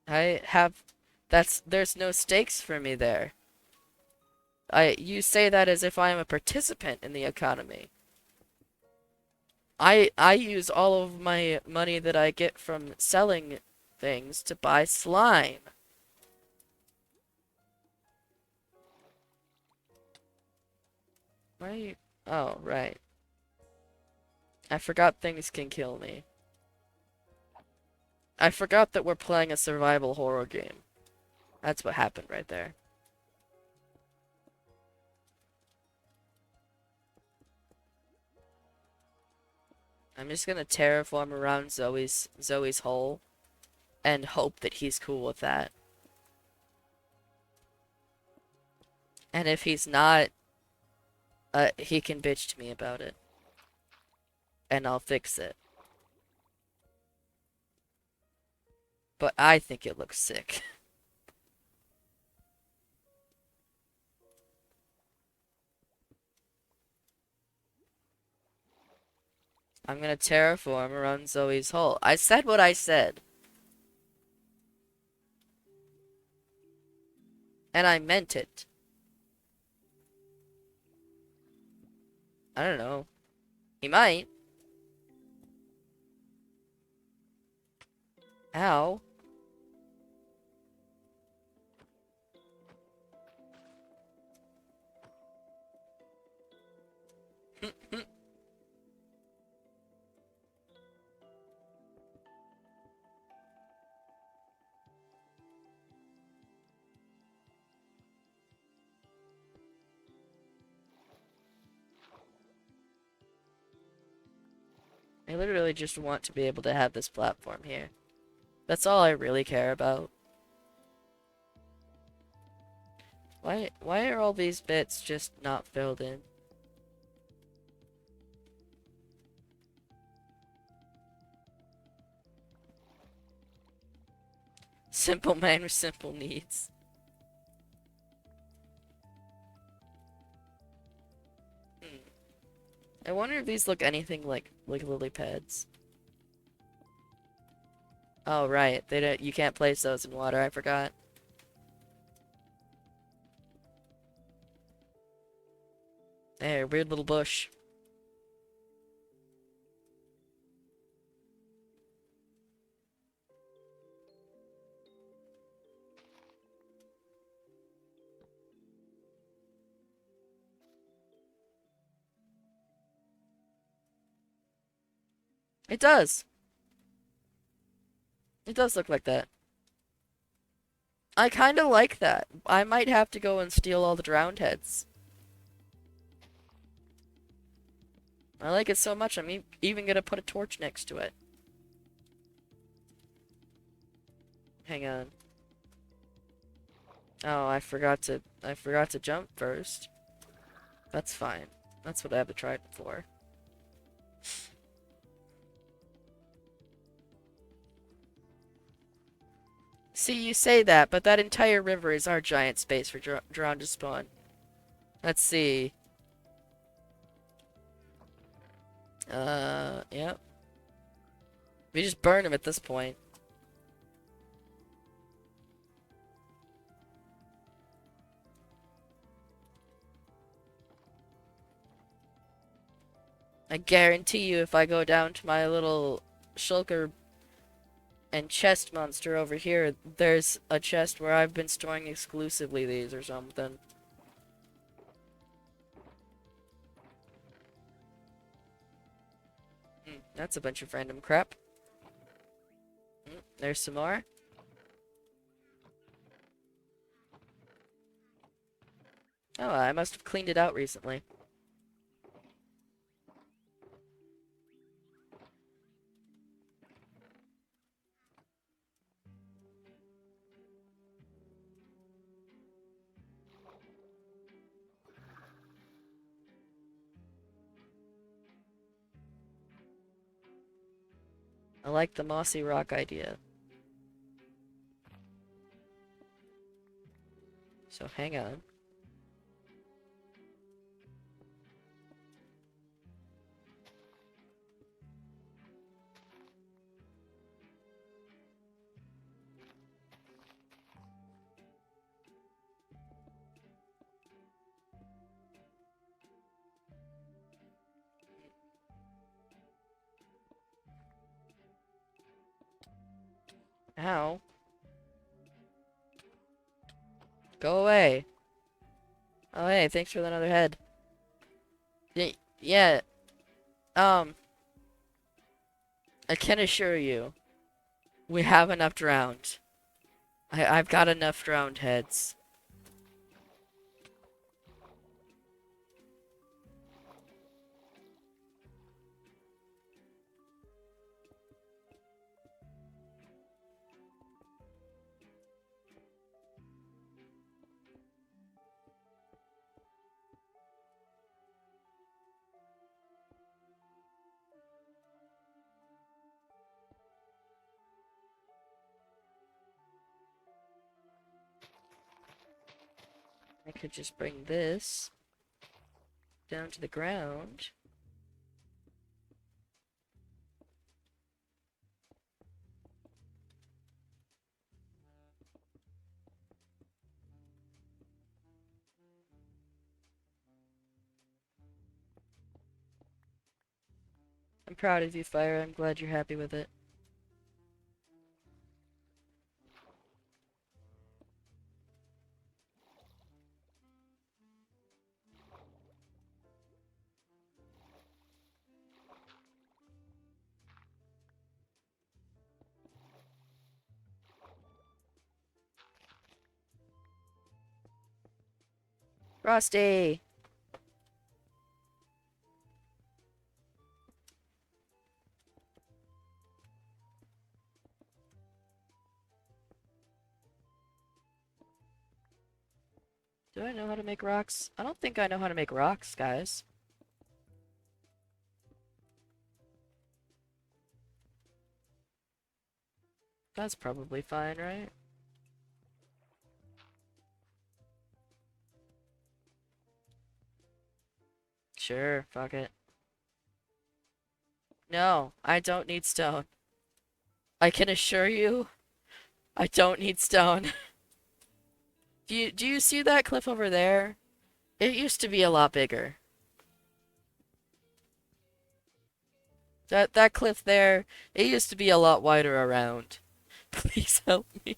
I have there's no stakes for me there. You say that as if I am a participant in the economy. I use all of my money that I get from selling things to buy slime. Why are you... Oh, right. I forgot things can kill me. I forgot that we're playing a survival horror game. That's what happened right there. I'm just gonna terraform around Zoe's hole and hope that he's cool with that. And if he's not, he can bitch to me about it. And I'll fix it. But I think it looks sick. I'm gonna terraform around Zoe's hole. I said what I said. And I meant it. I don't know. He might. Ow. I literally just want to be able to have this platform here. That's all I really care about. Why are all these bits just not filled in? Simple man with simple needs. Hmm. I wonder if these look anything like lily pads. Oh right, they don't, you can't place those in water, I forgot. There, weird little bush. It does. It does look like that. I kinda like that. I might have to go and steal all the drowned heads. I like it so much, I'm even gonna put a torch next to it. Hang on. Oh, I forgot to jump first. That's fine. That's what I have to try it for. See, you say that, but that entire river is our giant space for drowned to spawn. Let's see. Yep. We just burn him at this point. I guarantee you if I go down to my little shulker and chest monster over here, there's a chest where I've been storing exclusively these or something. That's a bunch of random crap. There's some more. Oh, I must have cleaned it out recently. I like the mossy rock idea. So hang on. Ow. Go away. Oh hey, thanks for another head. Yeah, um, I can assure you, we have enough drowned. I've got enough drowned heads. I could just bring this down to the ground. I'm proud of you, Fire. I'm glad you're happy with it. Frosty! Do I know how to make rocks? I don't think I know how to make rocks, guys. That's probably fine, right? Sure, fuck it. No, I don't need stone. I can assure you, I don't need stone. Do you see that cliff over there? It used to be a lot bigger. That cliff there, it used to be a lot wider around. Please help me.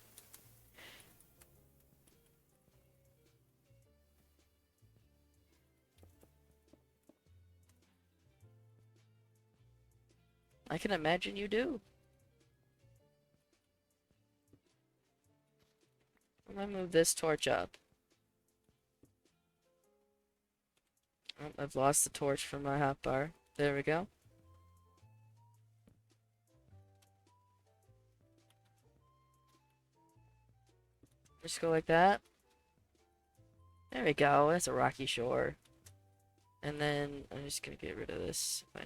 I can imagine you do. I'm gonna move this torch up. Oh, I've lost the torch from my hotbar. There we go. Just go like that. There we go. That's a rocky shore. And then I'm just gonna get rid of this. I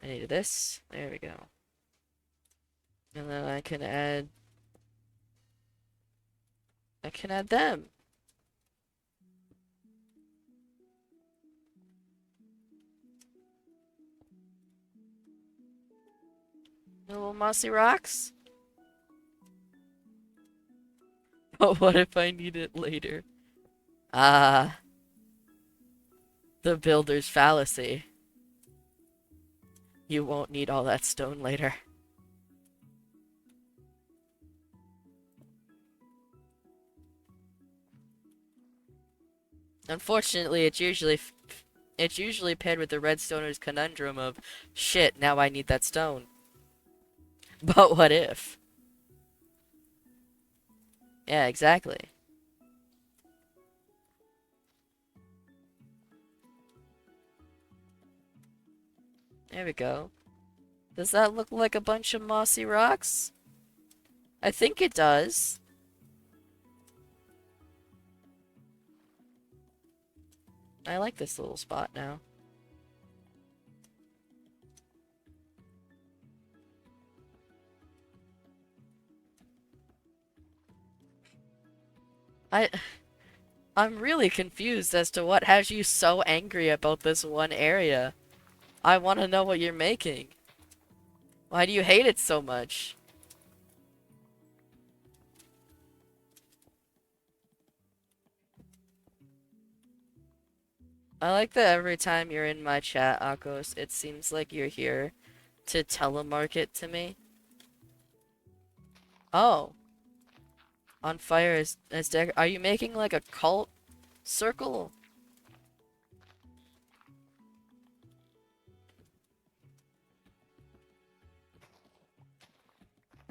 need this. There we go. And then I can add them. Little mossy rocks. But what if I need it later? Ah, the builder's fallacy. You won't need all that stone later. Unfortunately, it's usually paired with the redstoner's conundrum of, shit, now I need that stone. But what if? Yeah, exactly. There we go. Does that look like a bunch of mossy rocks? I think it does. I like this little spot now. I I'm really confused as to what has you so angry about this one area. I want to know what you're making. Why do you hate it so much? I like that every time you're in my chat, Akos, it seems like you're here to telemarket to me. Oh. On fire as deck. Are you making like a cult circle?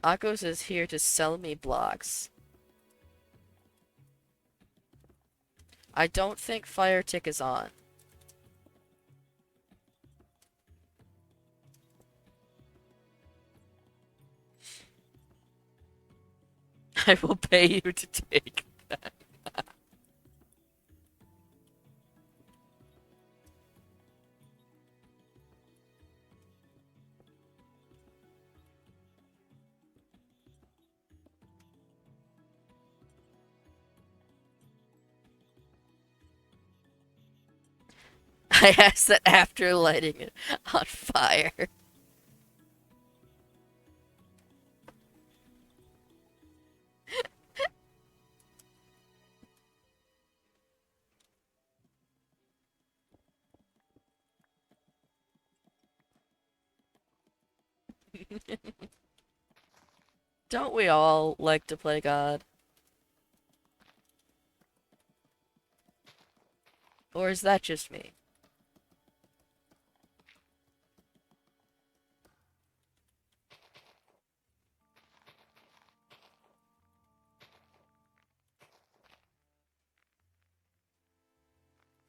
Akos is here to sell me blocks. I don't think fire tick is on. I will pay you to take that. I asked that after lighting it on fire. Don't we all like to play God? Or is that just me?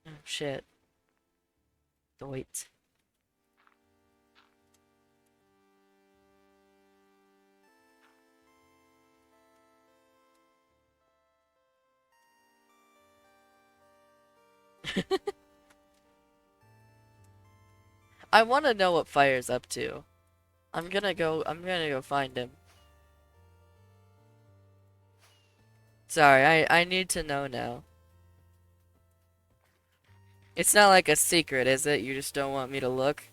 Oh, shit. Wait. I want to know what Fire's up to. I'm gonna go find him. Sorry, I need to know now. It's not like a secret, is it? You just don't want me to look?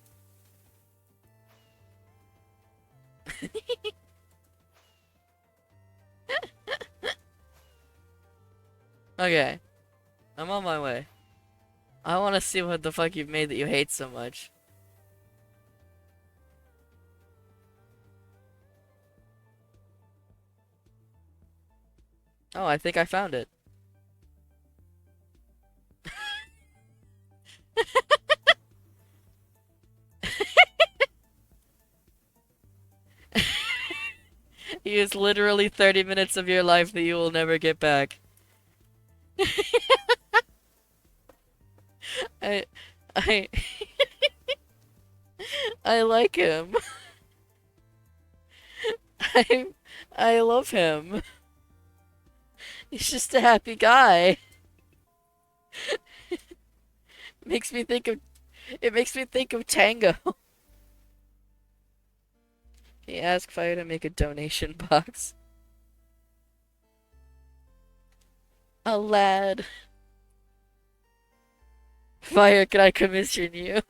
Okay, I'm on my way. I want to see what the fuck you've made that you hate so much. Oh, I think I found it. He is literally 30 minutes of your life that you will never get back. I, I, I like him. I, I love him. He's just a happy guy. Makes me think of, it makes me think of Tango. He asked Fire to make a donation box. A lad. Fire, can I commission you?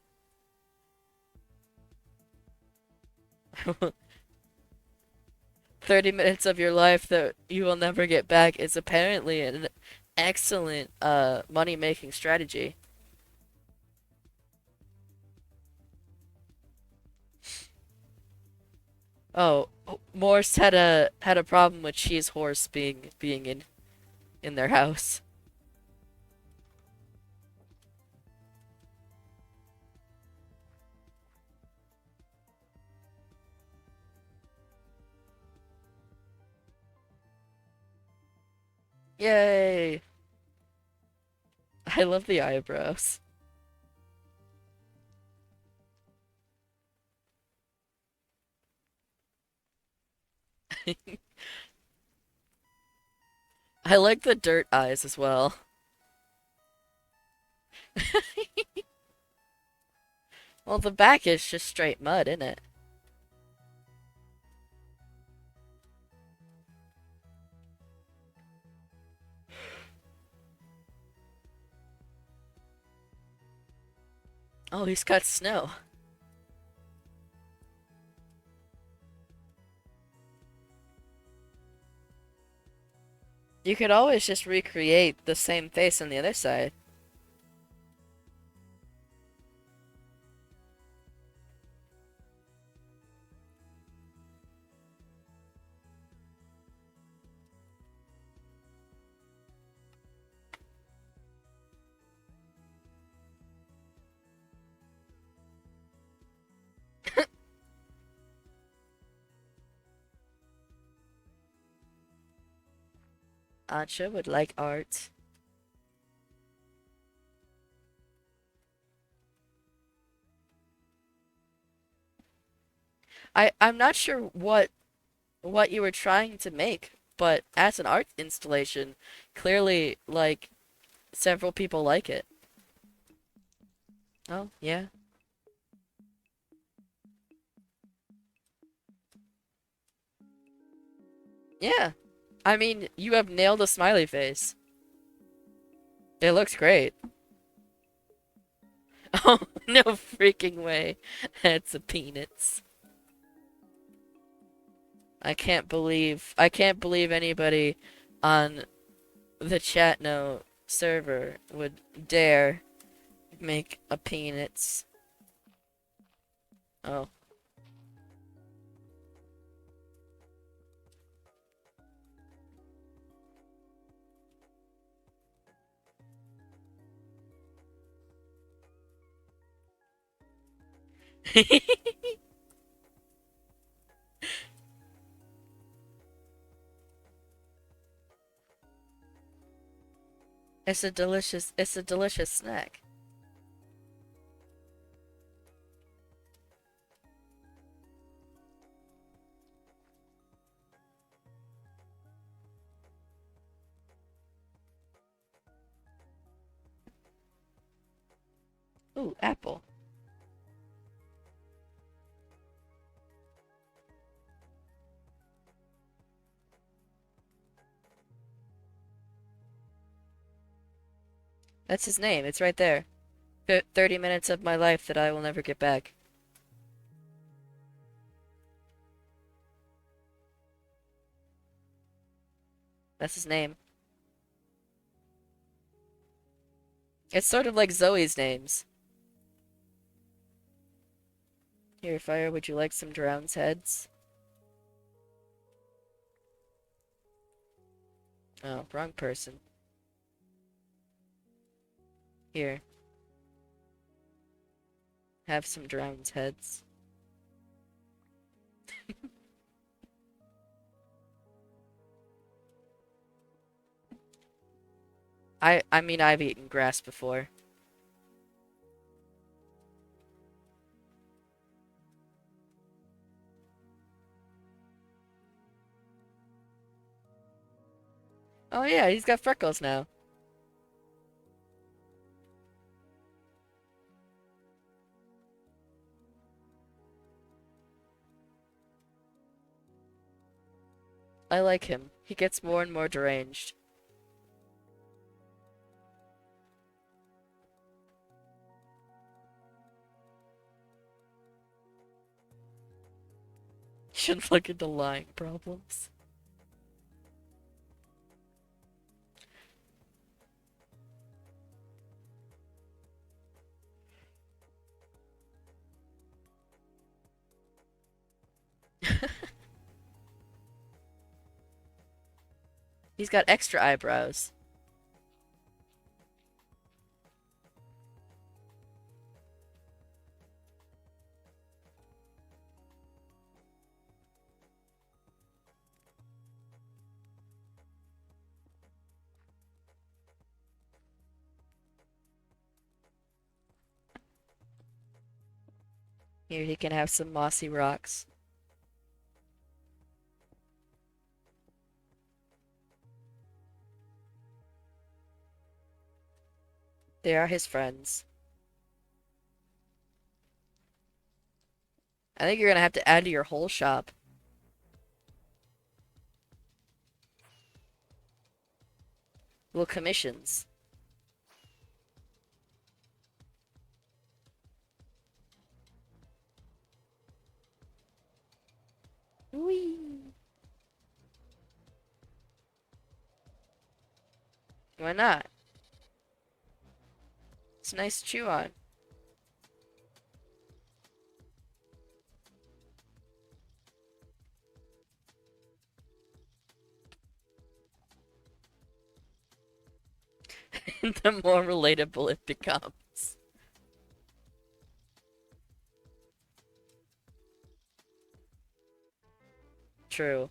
30 minutes of your life that you will never get back is apparently an excellent money-making strategy. Oh, Morse had a problem with Cheese Horse being in their house. Yay! I love the eyebrows. I like the dirt eyes as well. Well, the back is just straight mud, isn't it? Oh, he's got snow. You could always just recreate the same face on the other side. Acha would like art. I'm not sure what you were trying to make, but as an art installation, clearly like several people like it. Oh, yeah. Yeah. I mean, you have nailed a smiley face. It looks great. Oh, no freaking way. That's a peanuts. I can't believe anybody on the chat no server would dare make a peanuts. Oh. It's a delicious snack. Ooh, apple. That's his name. It's right there. 30 minutes of my life that I will never get back. That's his name. It's sort of like Zoe's names. Here, Fire, would you like some drown's heads? Oh, wrong person. Here, have some drown's heads. I mean, I've eaten grass before. Oh yeah, he's got freckles now. I like him. He gets more and more deranged. Shouldn't look into lying problems. He's got extra eyebrows. Here, he can have some mossy rocks. They are his friends. I think you're gonna have to add to your whole shop. Well, commissions. Whee! Why not? It's nice to chew on. The more relatable it becomes. True.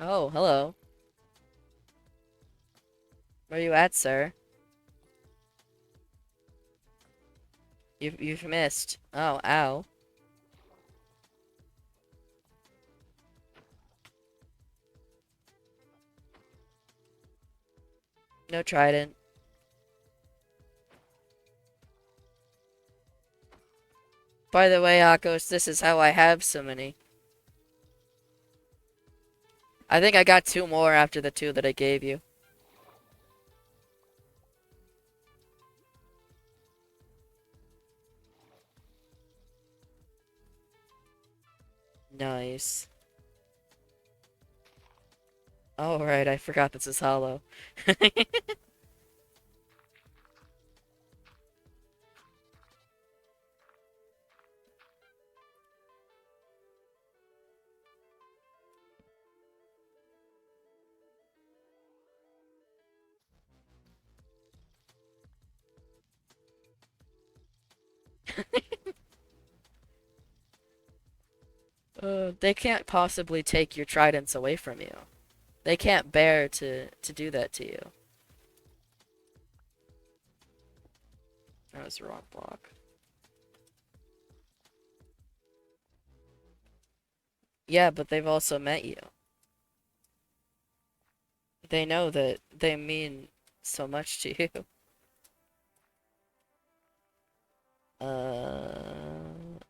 Oh, hello. Where you at, sir? You've missed. Oh, ow. No trident. By the way, Akos, this is how I have so many. I think I got two more after the two that I gave you. Nice. Oh, right, I forgot this is hollow. They can't possibly take your tridents away from you. They can't bear to do that to you. That was the wrong block. Yeah, but they've also met you. They know that they mean so much to you.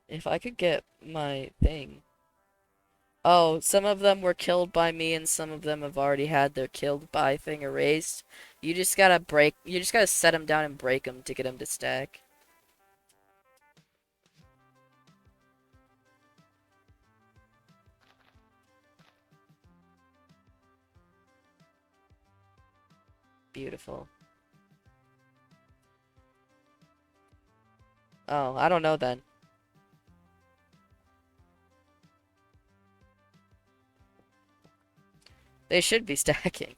If I could get my thing. Oh, some of them were killed by me and some of them have already had their killed by thing erased. You just gotta set them down and break them to get them to stack. Beautiful. Oh, I don't know then. They should be stacking.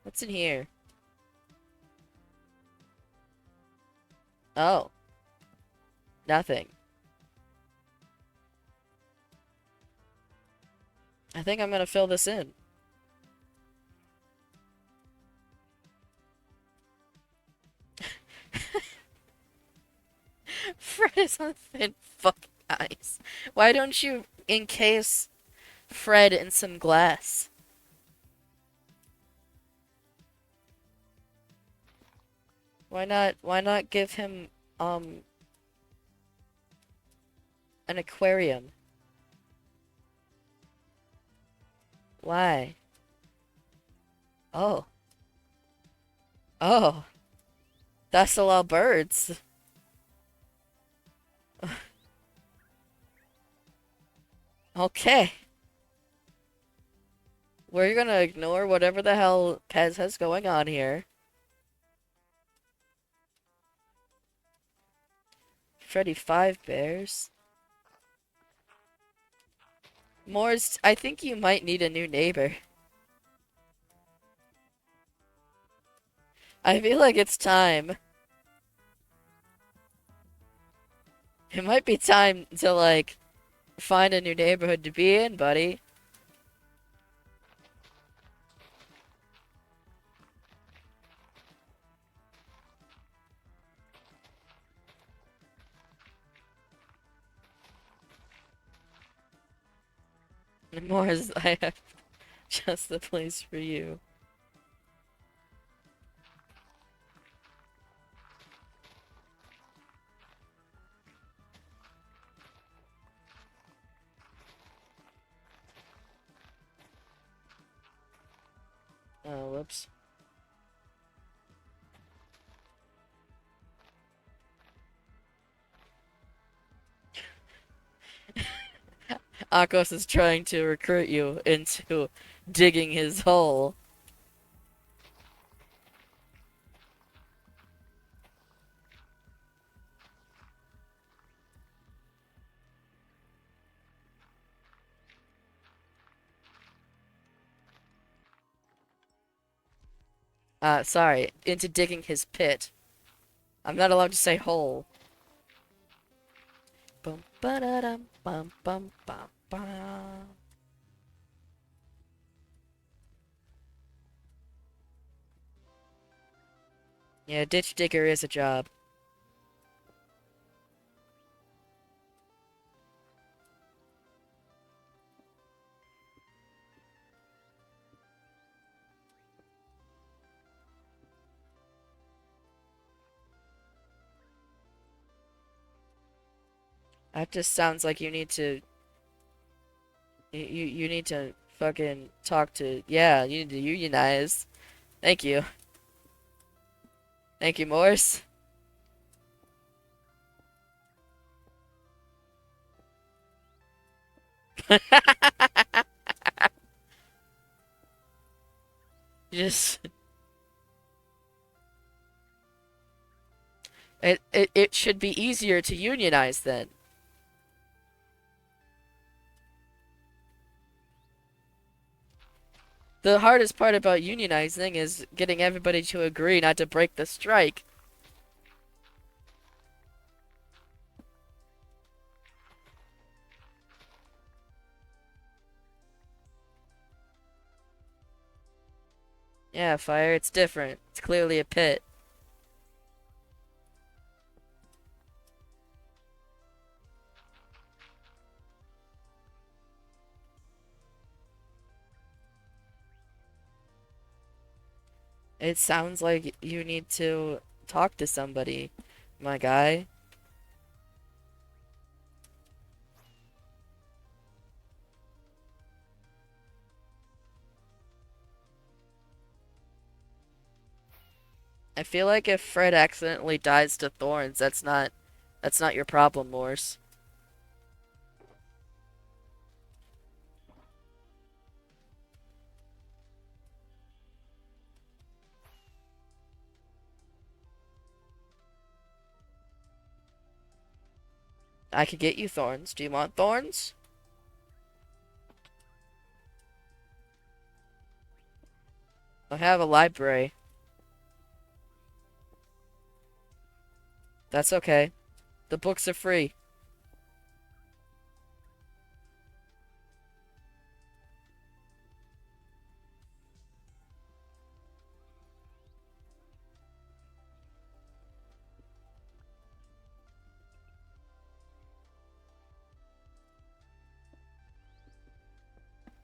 What's in here? Oh, nothing. I think I'm gonna fill this in. Fred is on thin fucking ice. Why don't you encase Fred in some glass? Why not give him an aquarium? Why? Oh. Oh. That's a lot of birds. Okay. We're gonna ignore whatever the hell Pez has going on here. Freddy 5 bears. Mors, I think you might need a new neighbor. I feel like it's time. It might be time to, like, find a new neighborhood to be in, buddy. Mors, I have just the place for you. Oh, whoops. Akos is trying to recruit you into digging his hole. Sorry, into digging his pit. I'm not allowed to say hole. Bum ba da dum bum bum bum bum. Yeah, ditch digger is a job. That just sounds like you need to you need to fucking talk to, yeah, you need to unionize. Thank you. Thank you, Morse. Just it should be easier to unionize then. The hardest part about unionizing is getting everybody to agree not to break the strike. Yeah, fire, it's different. It's clearly a pit. It sounds like you need to talk to somebody, my guy. I feel like if Fred accidentally dies to thorns, that's not your problem, Morse. I could get you thorns. Do you want thorns? I have a library. That's okay. The books are free.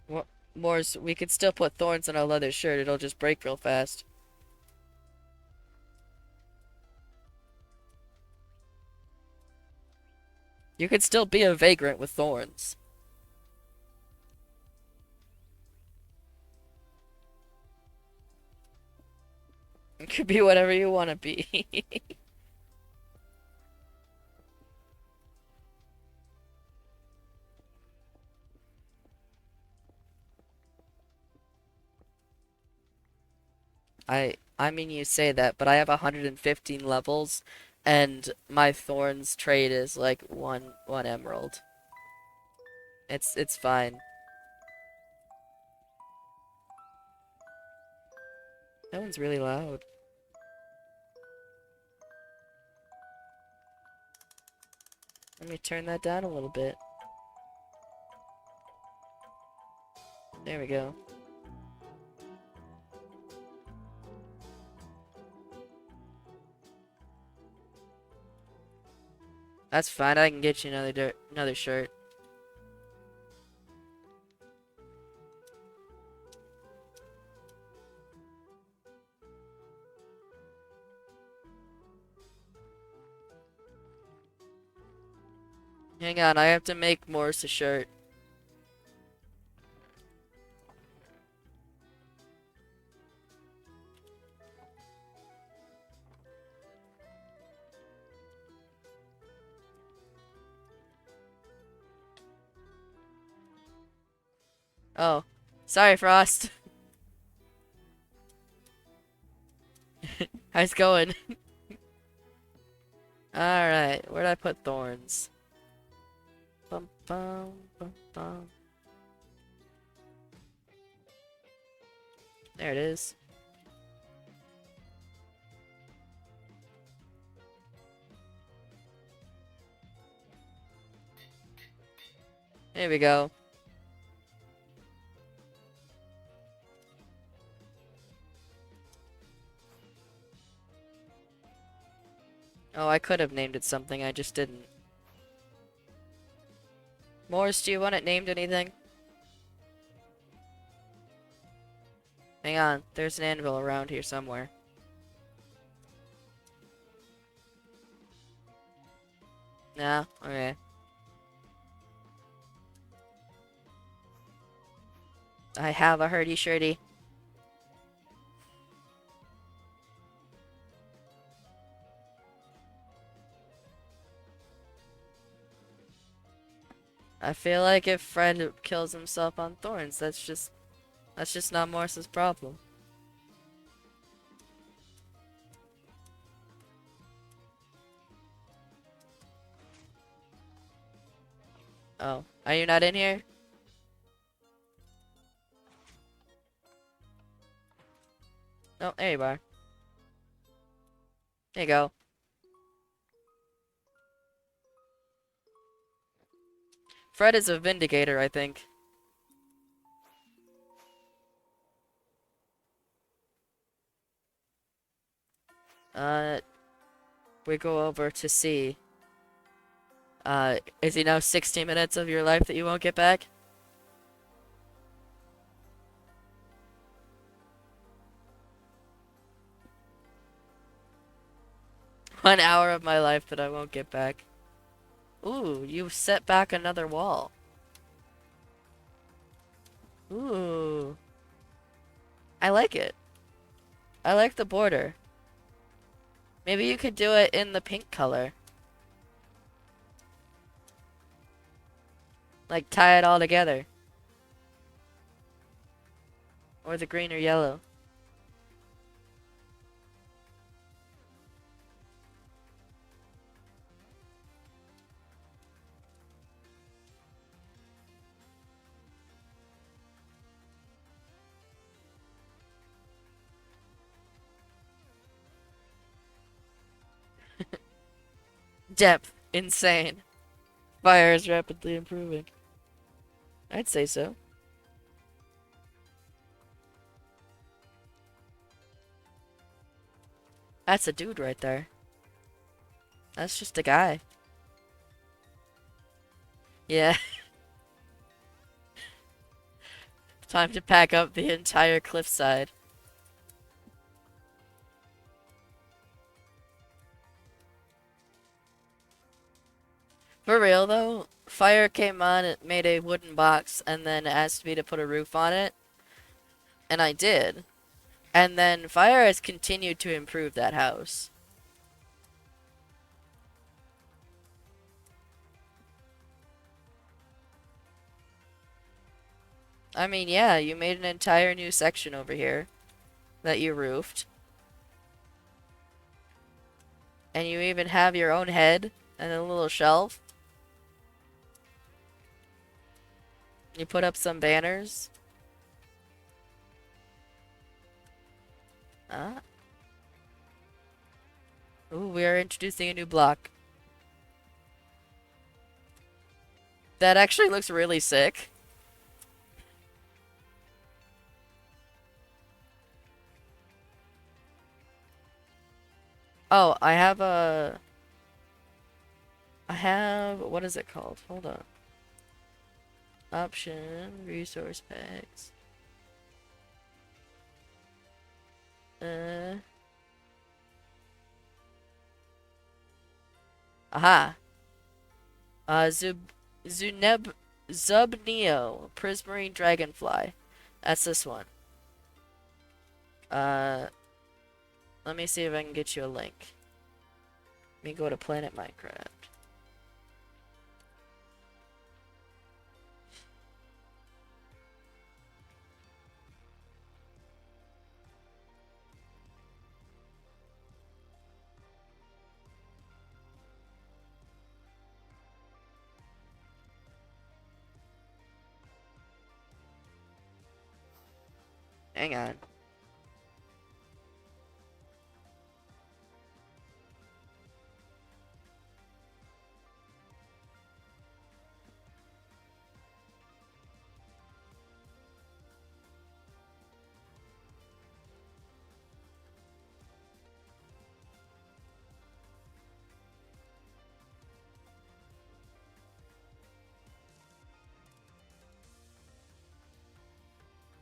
What, Morse, we could still put thorns on our leather shirt. It'll just break real fast. You could still be a vagrant with thorns. It could be whatever you want to be. I mean you say that, but I have 115 levels and my thorns trade is like one emerald. It's fine. That one's really loud. Let me turn that down a little bit. There we go. That's fine. I can get you another shirt. Hang on, I have to make Morris a shirt. Oh, sorry, Frost. How's it going? Alright, where'd I put thorns? Bum, bum, bum, bum. There it is. There we go. Oh, I could have named it something, I just didn't. Morris, do you want it named anything? Hang on, there's an anvil around here somewhere. No? Okay. I have a hurdy shirty. I feel like if Fred kills himself on thorns, that's just not Morris's problem. Oh, are you not in here? Oh, there you are. There you go. Fred is a vindicator, I think. Uh, we go over to see. Is he now 60 minutes of your life that you won't get back? 1 hour of my life that I won't get back. Ooh, you set back another wall. Ooh. I like it. I like the border. Maybe you could do it in the pink color. Like tie it all together. Or the green or yellow. Depth. Insane. Fire is rapidly improving. I'd say so. That's a dude right there. That's just a guy. Yeah. Time to pack up the entire cliffside. For real though, fire came on, it made a wooden box, and then asked me to put a roof on it. And I did. And then fire has continued to improve that house. I mean, yeah, you made an entire new section over here that you roofed. And you even have your own head and a little shelf. You put up some banners. Ah. Ooh, we are introducing a new block. That actually looks really sick. Oh, I have, what is it called? Hold on. Option, resource packs. Uh, aha. Zuneb, Zubneo, Prismarine Dragonfly. That's this one. Uh, let me see if I can get you a link. Let me go to Planet Minecraft. Hang on.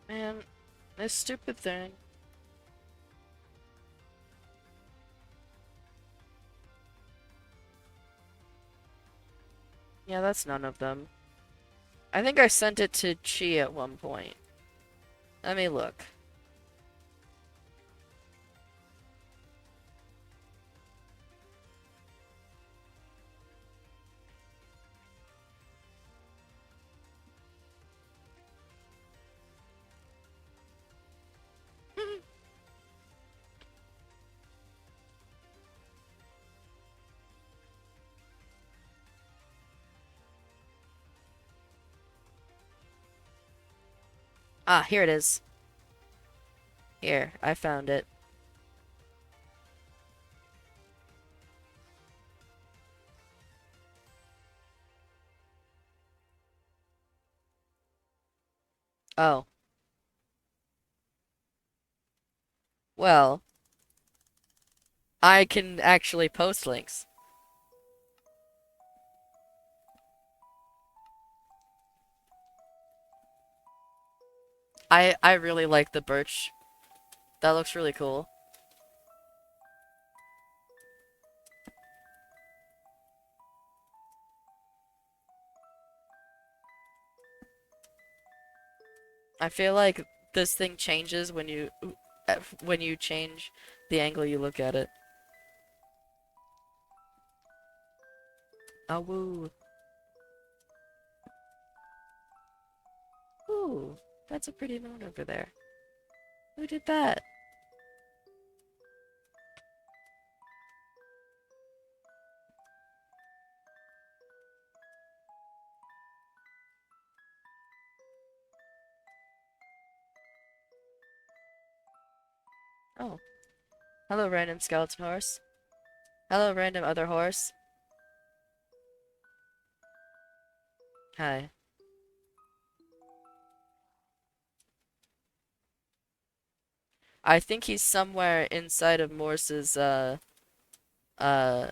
Man, this stupid thing. Yeah, that's none of them. I think I sent it to Chi at one point. Let me look. Ah, here it is. Here, I found it. Oh. Well, I can actually post links. I really like the birch. That looks really cool. I feel like this thing changes when you change the angle you look at it. Oh woo. Ooh, that's a pretty moon over there. Who did that? Oh. Hello, random skeleton horse. Hello, random other horse. Hi. I think he's somewhere inside of Morse's, uh, I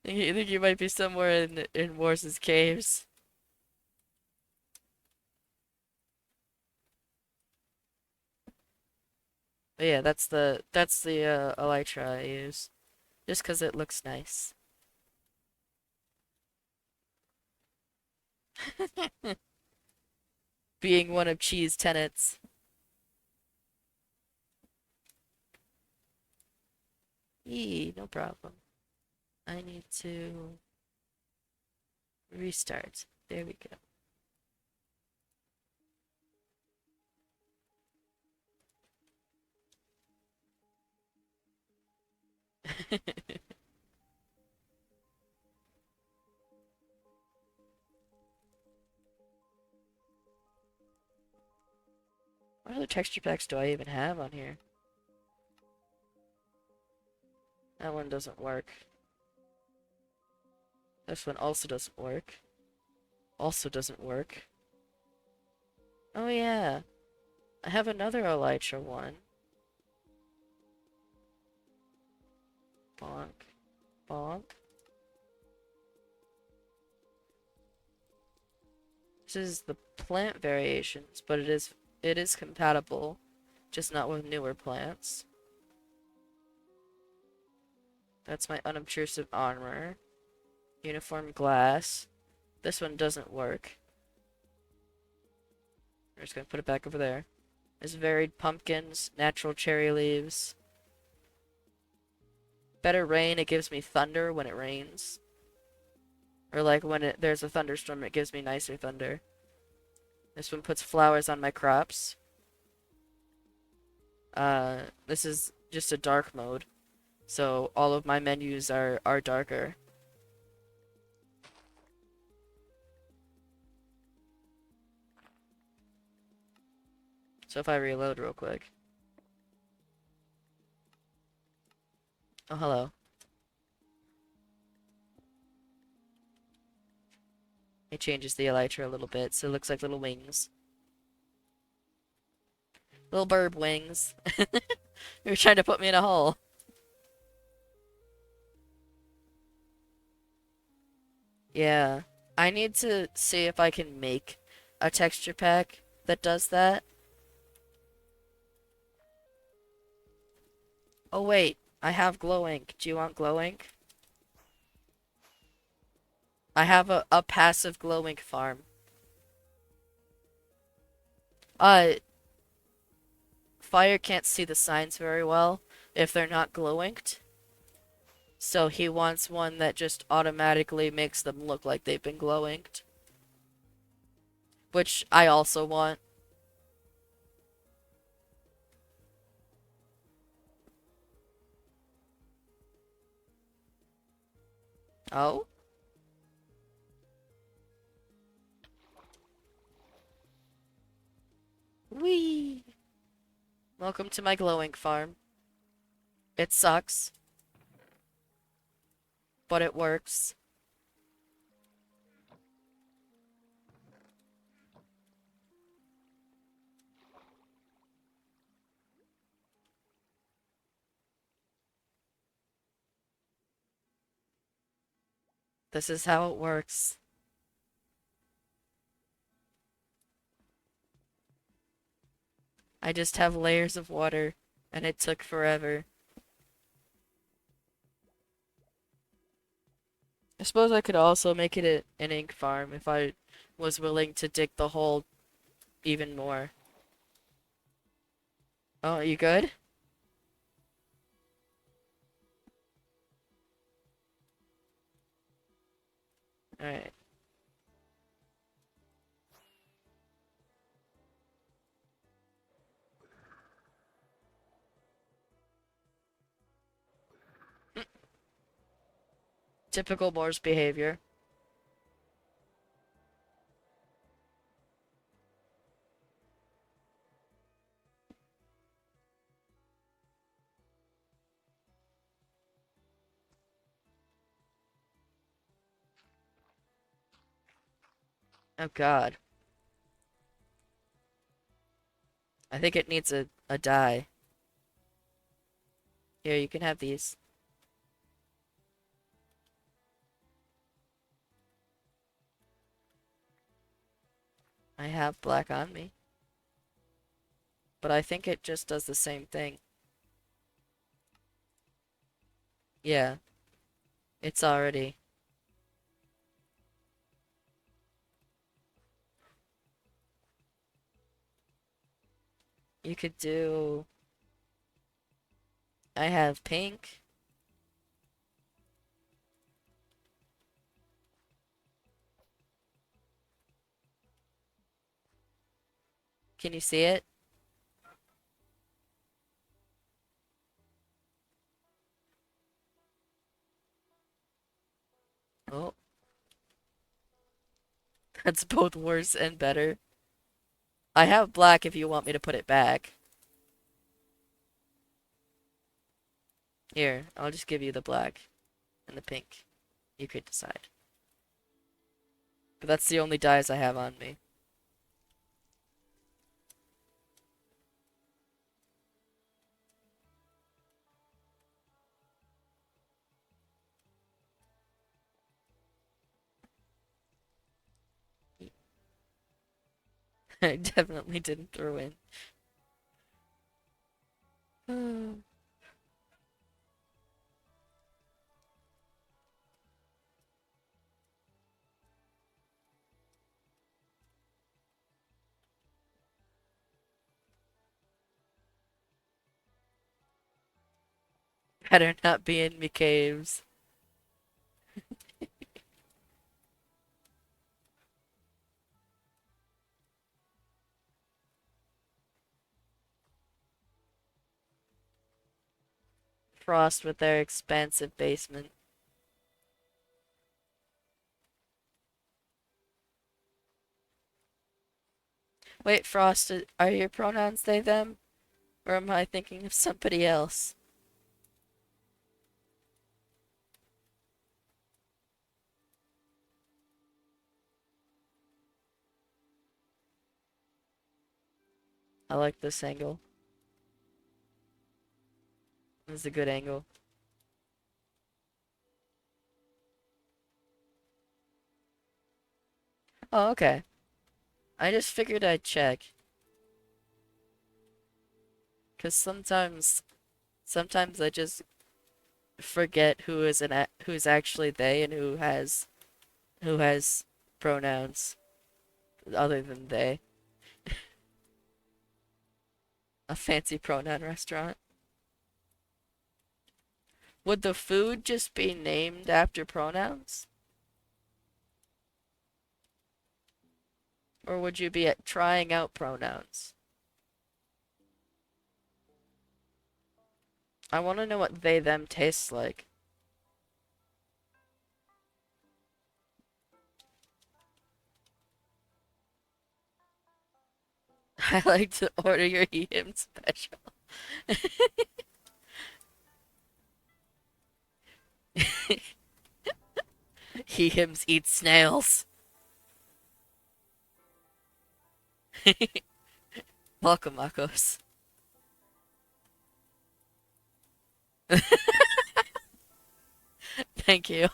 think he might be somewhere in Morse's caves. But yeah, that's the elytra I use. Just 'cause it looks nice. Being one of Cheese tenets. Yee, no problem. I need to restart. There we go. What other texture packs do I even have on here? That one doesn't work. This one also doesn't work. Also doesn't work. Oh yeah. I have another elytra one. Bonk. Bonk. This is the plant variations, but it is compatible, just not with newer plants. That's my unobtrusive armor. Uniform glass. This one doesn't work. We're just gonna put it back over there. There's varied pumpkins, natural cherry leaves. Better rain, it gives me thunder when it rains. Or like when there's a thunderstorm, it gives me nicer thunder. This one puts flowers on my crops. This is just a dark mode. So all of my menus are darker. So if I reload real quick. Oh, hello. It changes the elytra a little bit, so it looks like little wings. Little bird wings. You're trying to put me in a hole. Yeah. I need to see if I can make a texture pack that does that. Oh wait, I have glow ink. Do you want glow ink? I have a passive glow ink farm. Uh, Fire can't see the signs very well if they're not glow inked. So he wants one that just automatically makes them look like they've been glow inked. Which I also want. Oh? Whee! Welcome to my glow ink farm. It sucks, but it works. This is how it works. I just have layers of water, and it took forever. I suppose I could also make it an ink farm if I was willing to dig the hole even more. Oh, you good? Alright. Typical Morse behavior. Oh god. I think it needs a dye. Here, you can have these. I have black on me. But I think it just does the same thing. Yeah, it's already. You could do. I have pink. Can you see it? Oh, that's both worse and better. I have black if you want me to put it back. Here, I'll just give you the black and the pink. You could decide. But that's the only dyes I have on me. I definitely didn't throw in. Better not be in me caves. Frost with their expansive basement. Wait, Frost, are your pronouns they, them? Or am I thinking of somebody else? I like this angle. This is a good angle. Oh, okay. I just figured I'd check. 'Cause sometimes I just forget who's actually they and who has pronouns other than they. A fancy pronoun restaurant. Would the food just be named after pronouns? Or would you be trying out pronouns? I want to know what they them tastes like. I like to order your him special. He hims eat snails. Welcome, Akos. Thank you.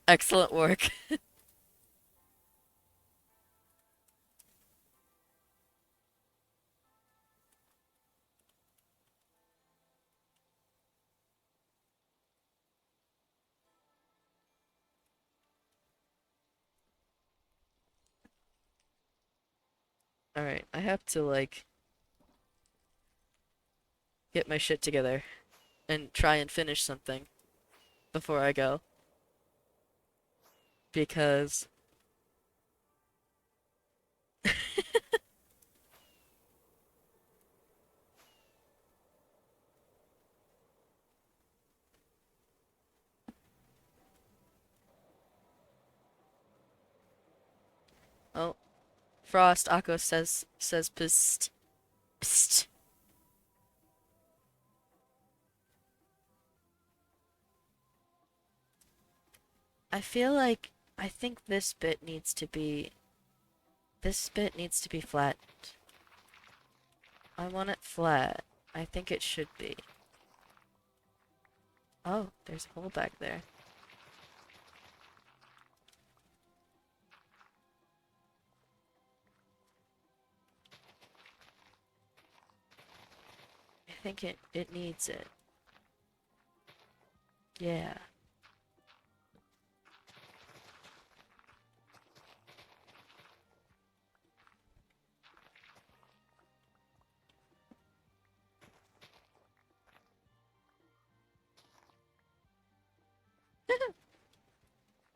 Excellent work. Alright, I have to, like, get my shit together and try and finish something before I go. Because, oh, Frost, Akko says psst, psst. I feel like, I think this bit needs to be flat. I want it flat. I think it should be. Oh, there's a hole back there. I think it needs it. Yeah.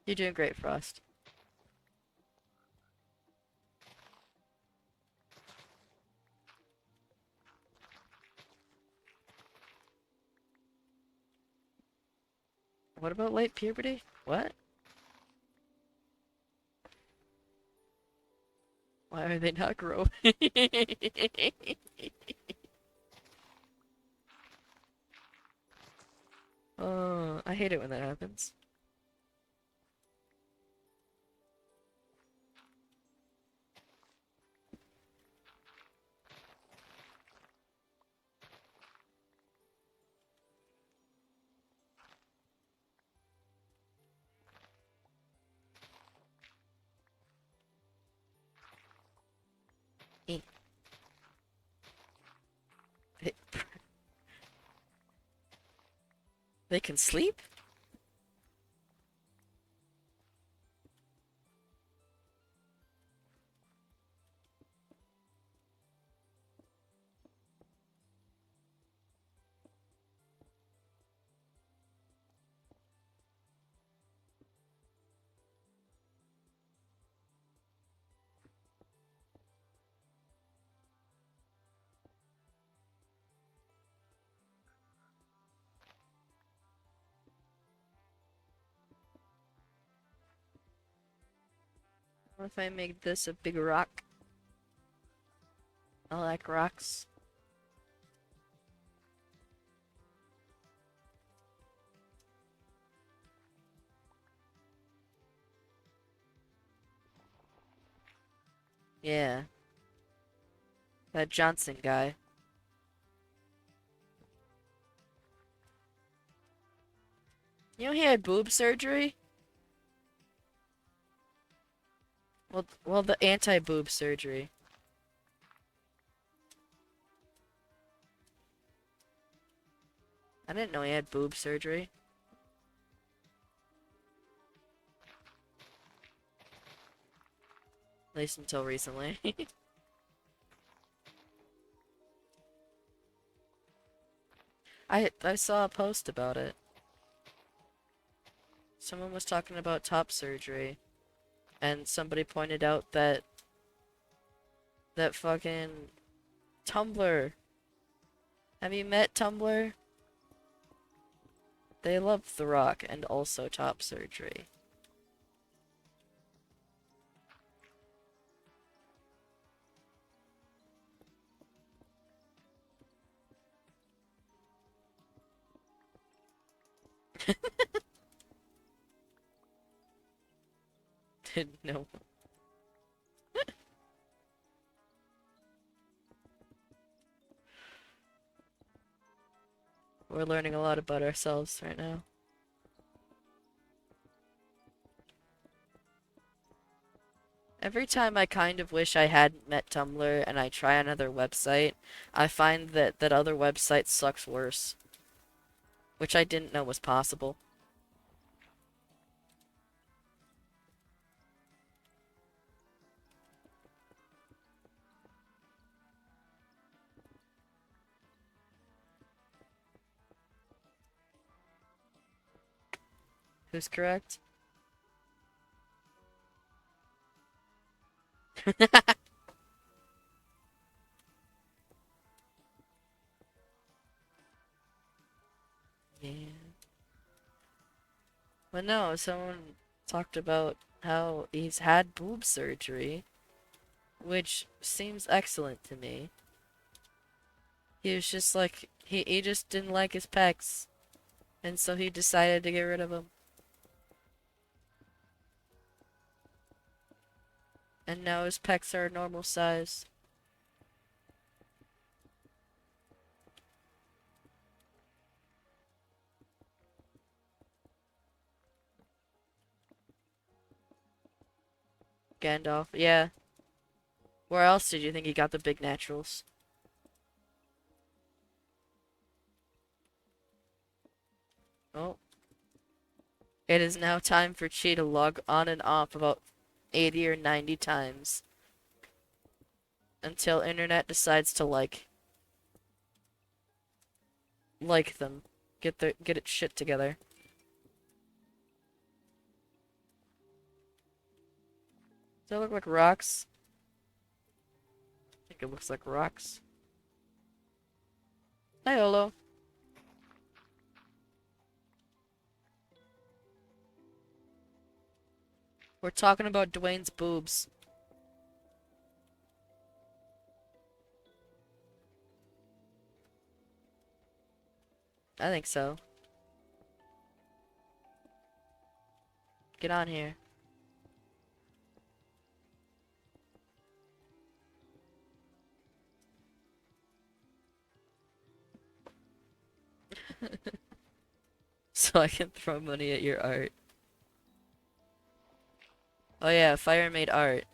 You're doing great, Frost. What about late puberty? What? Why are they not growing? Oh, I hate it when that happens. Eh. They, they can sleep? What if I make this a big rock? I like rocks. Yeah, that Johnson guy. You know he had boob surgery? Well, the anti-boob surgery. I didn't know he had boob surgery. At least until recently. I saw a post about it. Someone was talking about top surgery, and somebody pointed out that fucking Tumblr. Have you met Tumblr? They love The Rock and also top surgery. Didn't know. We're learning a lot about ourselves right now. Every time I kind of wish I hadn't met Tumblr and I try another website, I find that other website sucks worse, which I didn't know was possible. Who's correct? Yeah. But no, someone talked about how he's had boob surgery, which seems excellent to me. He was just like, he just didn't like his pecs, and so he decided to get rid of them. And now his pecs are a normal size. Gandalf, yeah. Where else did you think he got the big naturals? Oh. It is now time for Chi to log on and off about 80 or 90 times until internet decides to like them. Get its shit together. Does that look like rocks? I think it looks like rocks. Hi, Olo. We're talking about Dwayne's boobs. I think so. Get on here. So I can throw money at your art. Oh yeah, Fire made art.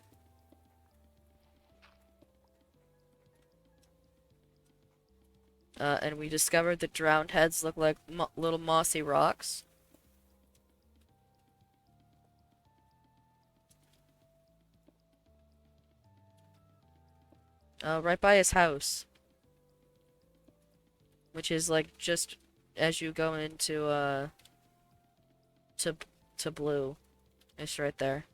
And we discovered that drowned heads look like little mossy rocks. Right by his house. Which is like just as you go into, to, to blue. It's right there.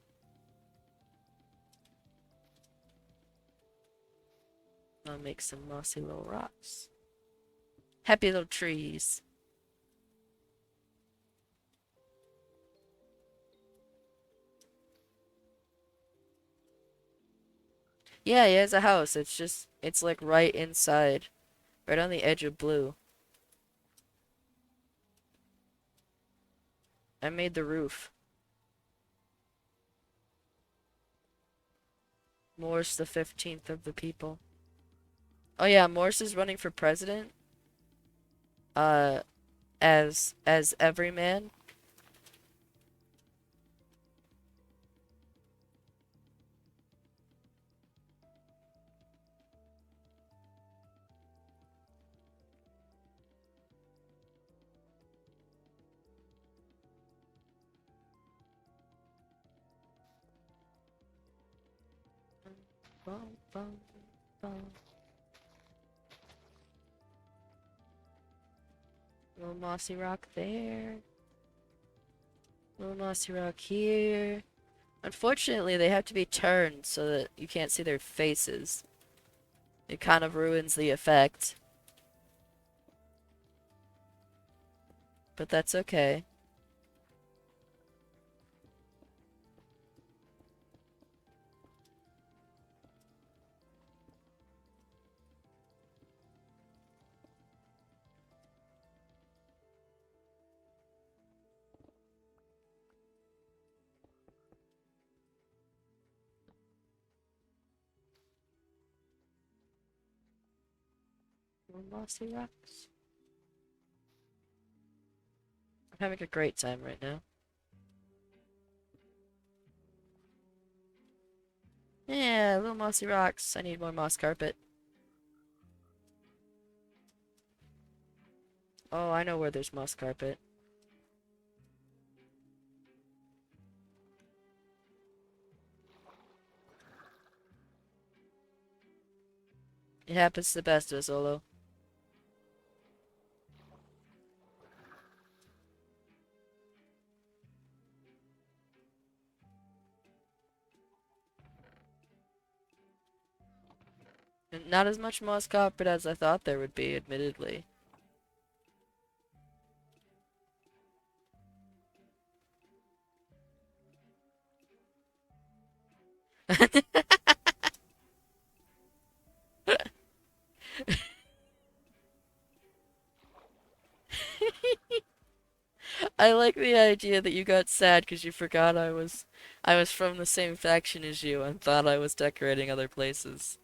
I'll make some mossy little rocks. Happy little trees. Yeah, he has a house. It's like right inside. Right on the edge of blue. I made the roof. Morse the 15th of the people. Oh yeah, Morse is running for president. Uh, as everyman. Bum, bum, bum. Little mossy rock there. Little mossy rock here. Unfortunately, they have to be turned so that you can't see their faces. It kind of ruins the effect. But that's okay. Little mossy rocks. I'm having a great time right now. Yeah, little mossy rocks. I need more moss carpet. Oh, I know where there's moss carpet. It happens to the best of us, Olo. And not as much moss carpet as I thought there would be, admittedly. I like the idea that you got sad because you forgot I was from the same faction as you and thought I was decorating other places.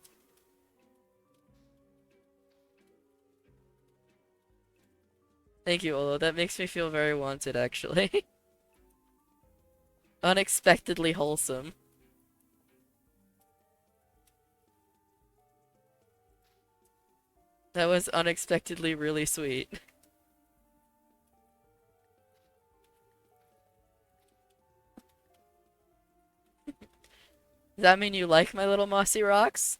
Thank you, Olo. That makes me feel very wanted, actually. Unexpectedly wholesome. That was unexpectedly really sweet. Does that mean you like my little mossy rocks?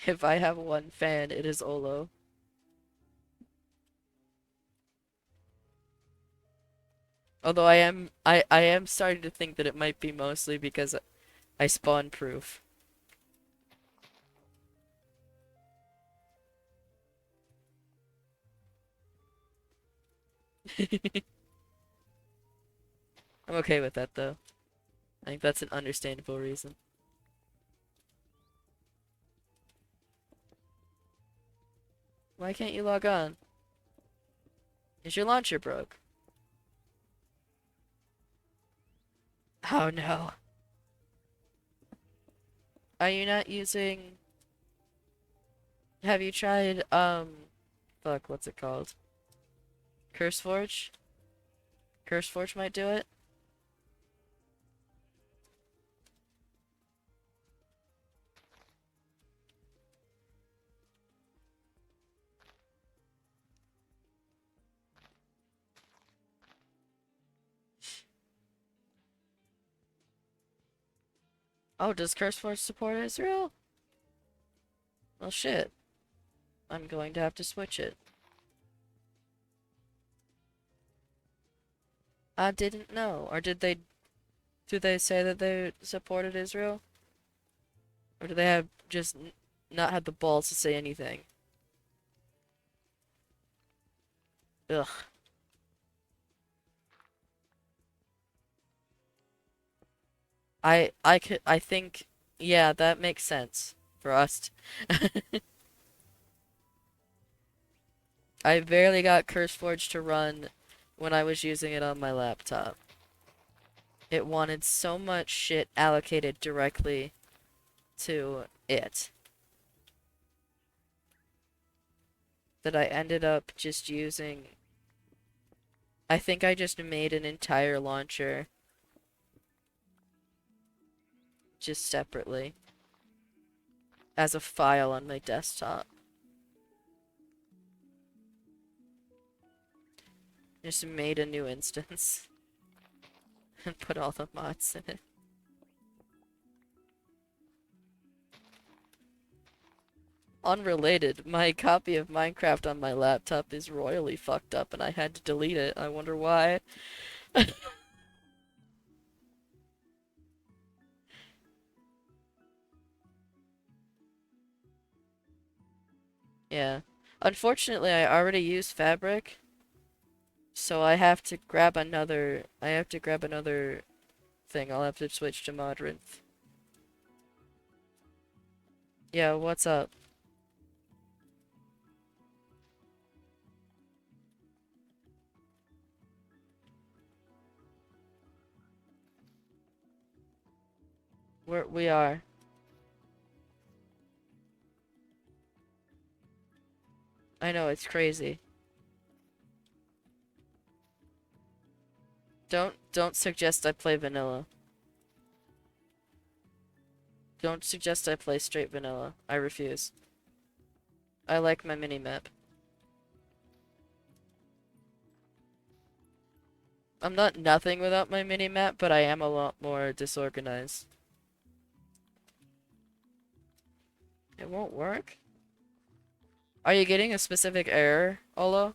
If I have one fan, it is Olo. Although I am starting to think that it might be mostly because I spawn proof. I'm okay with that though. I think that's an understandable reason. Why can't you log on? Is your launcher broke? Oh no. Are you not using... Have you tried, fuck, what's it called? CurseForge? CurseForge might do it? Oh, does CurseForge support Israel? Well, shit. I'm going to have to switch it. I didn't know. Or do they say that they supported Israel? Or do they have just not had the balls to say anything? Ugh. I think, yeah, that makes sense for us. I barely got CurseForge to run when I was using it on my laptop. It wanted so much shit allocated directly to it that I ended up just using... I think I just made an entire launcher just separately as a file on my desktop. Just made a new instance and put all the mods in it. Unrelated, my copy of Minecraft on my laptop is royally fucked up and I had to delete it. I wonder why. Yeah. Unfortunately, I already used Fabric, so I have to grab another thing. I'll have to switch to Modrinth. Yeah, what's up? We are. I know, it's crazy. Don't suggest I play vanilla. Don't suggest I play straight vanilla. I refuse. I like my mini-map. I'm not nothing without my mini-map, but I am a lot more disorganized. It won't work? Are you getting a specific error, Olo?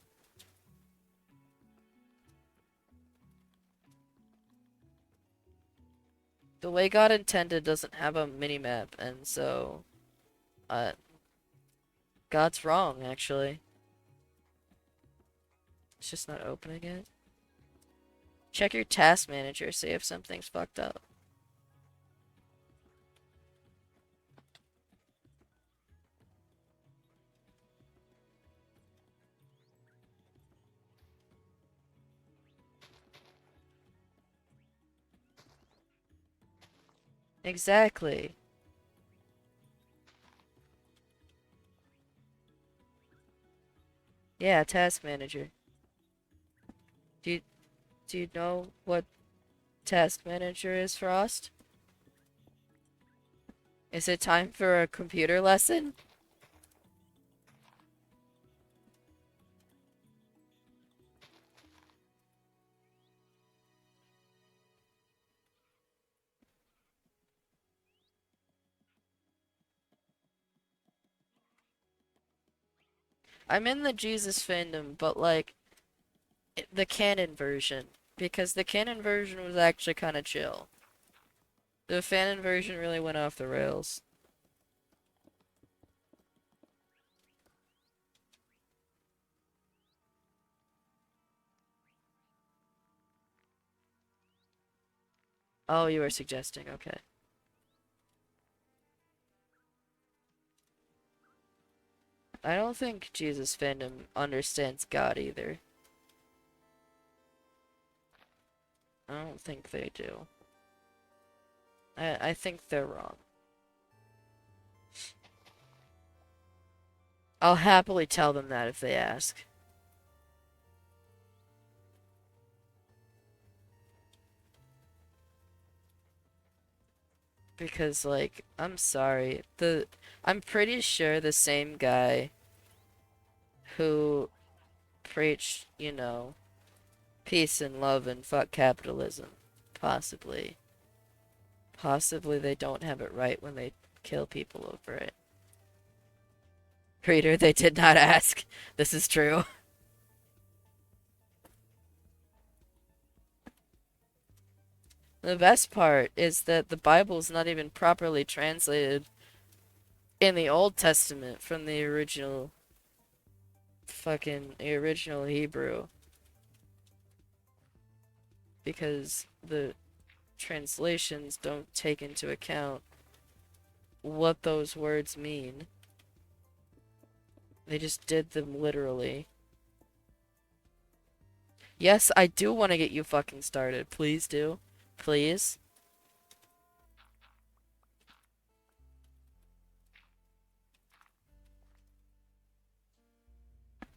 The way God intended doesn't have a mini-map, and so... Uh, God's wrong, actually. It's just not opening it. Check your task manager, see if something's fucked up. Exactly. Yeah, task manager. Do you, do you know what task manager is, Frost? Is it time for a computer lesson? I'm in the Jesus fandom, but like the canon version, because the canon version was actually kind of chill. The fanon version really went off the rails. Oh, you were suggesting, okay. I don't think Jesus fandom understands God either. I don't think they do. I think they're wrong. I'll happily tell them that if they ask. Because, like, I'm sorry. I'm pretty sure the same guy who preached, you know, peace and love and fuck capitalism. Possibly. Possibly they don't have it right when they kill people over it. Reader, they did not ask. This is true. The best part is that the Bible's not even properly translated in the Old Testament from the original Hebrew. Because the translations don't take into account what those words mean. They just did them literally. Yes, I do want to get you fucking started. Please do. Please.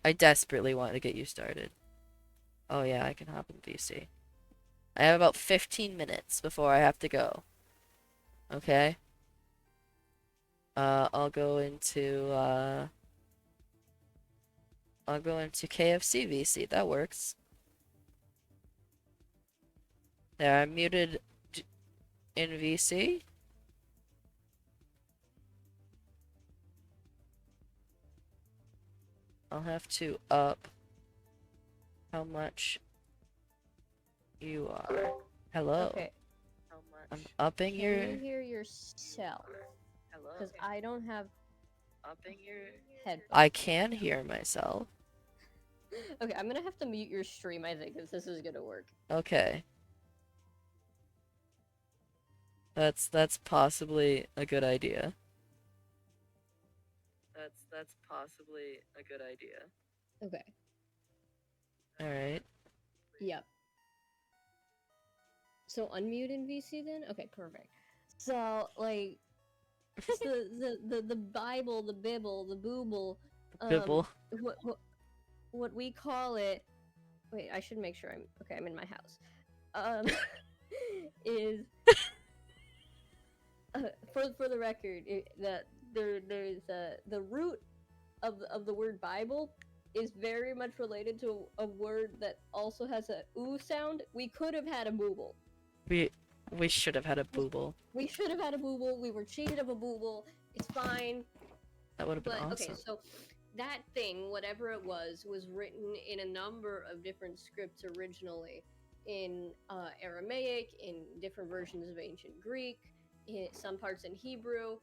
I desperately want to get you started. Oh yeah, I can hop in VC. I have about 15 minutes before I have to go. Okay? I'll go into, I'll go into KFC VC. That works. There, I'm muted in VC. I'll have to up how much you are. Hello. Okay. How much? I'm upping Can your... you hear yourself? Hello. Because I don't have Upping your... headphones. I can hear myself. Okay, I'm gonna have to mute your stream, I think, because this is gonna work. Okay. That's possibly a good idea. That's possibly a good idea. Okay. Alright. Yep. So unmute in VC then? Okay, perfect. So like the Bible, the Bible, the Booble, um, Bibble. what what what we call it. Wait, I should make sure I'm okay. I'm in my house. Um, is for the record that there's the root of the word Bible is very much related to a word that also has a oo sound. We could have had a booble. We we should have had a We, booble. we should have had a booble. We were cheated of a booble. It's fine. That would have been But okay, awesome. so that thing, whatever it was written in a number of different scripts originally, in Aramaic, in different versions of ancient Greek, in some parts in Hebrew,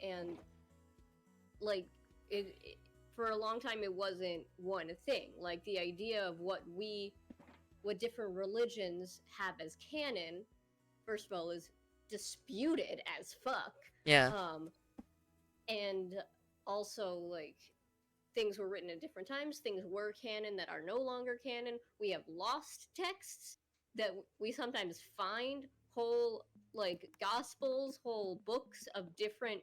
and like for a long time it wasn't one thing. Like the idea of what different religions have as canon, first of all, is disputed as fuck. Yeah. Um, and also like things were written at different times, things were canon that are no longer canon. We have lost texts that we sometimes find whole like gospels, whole books of different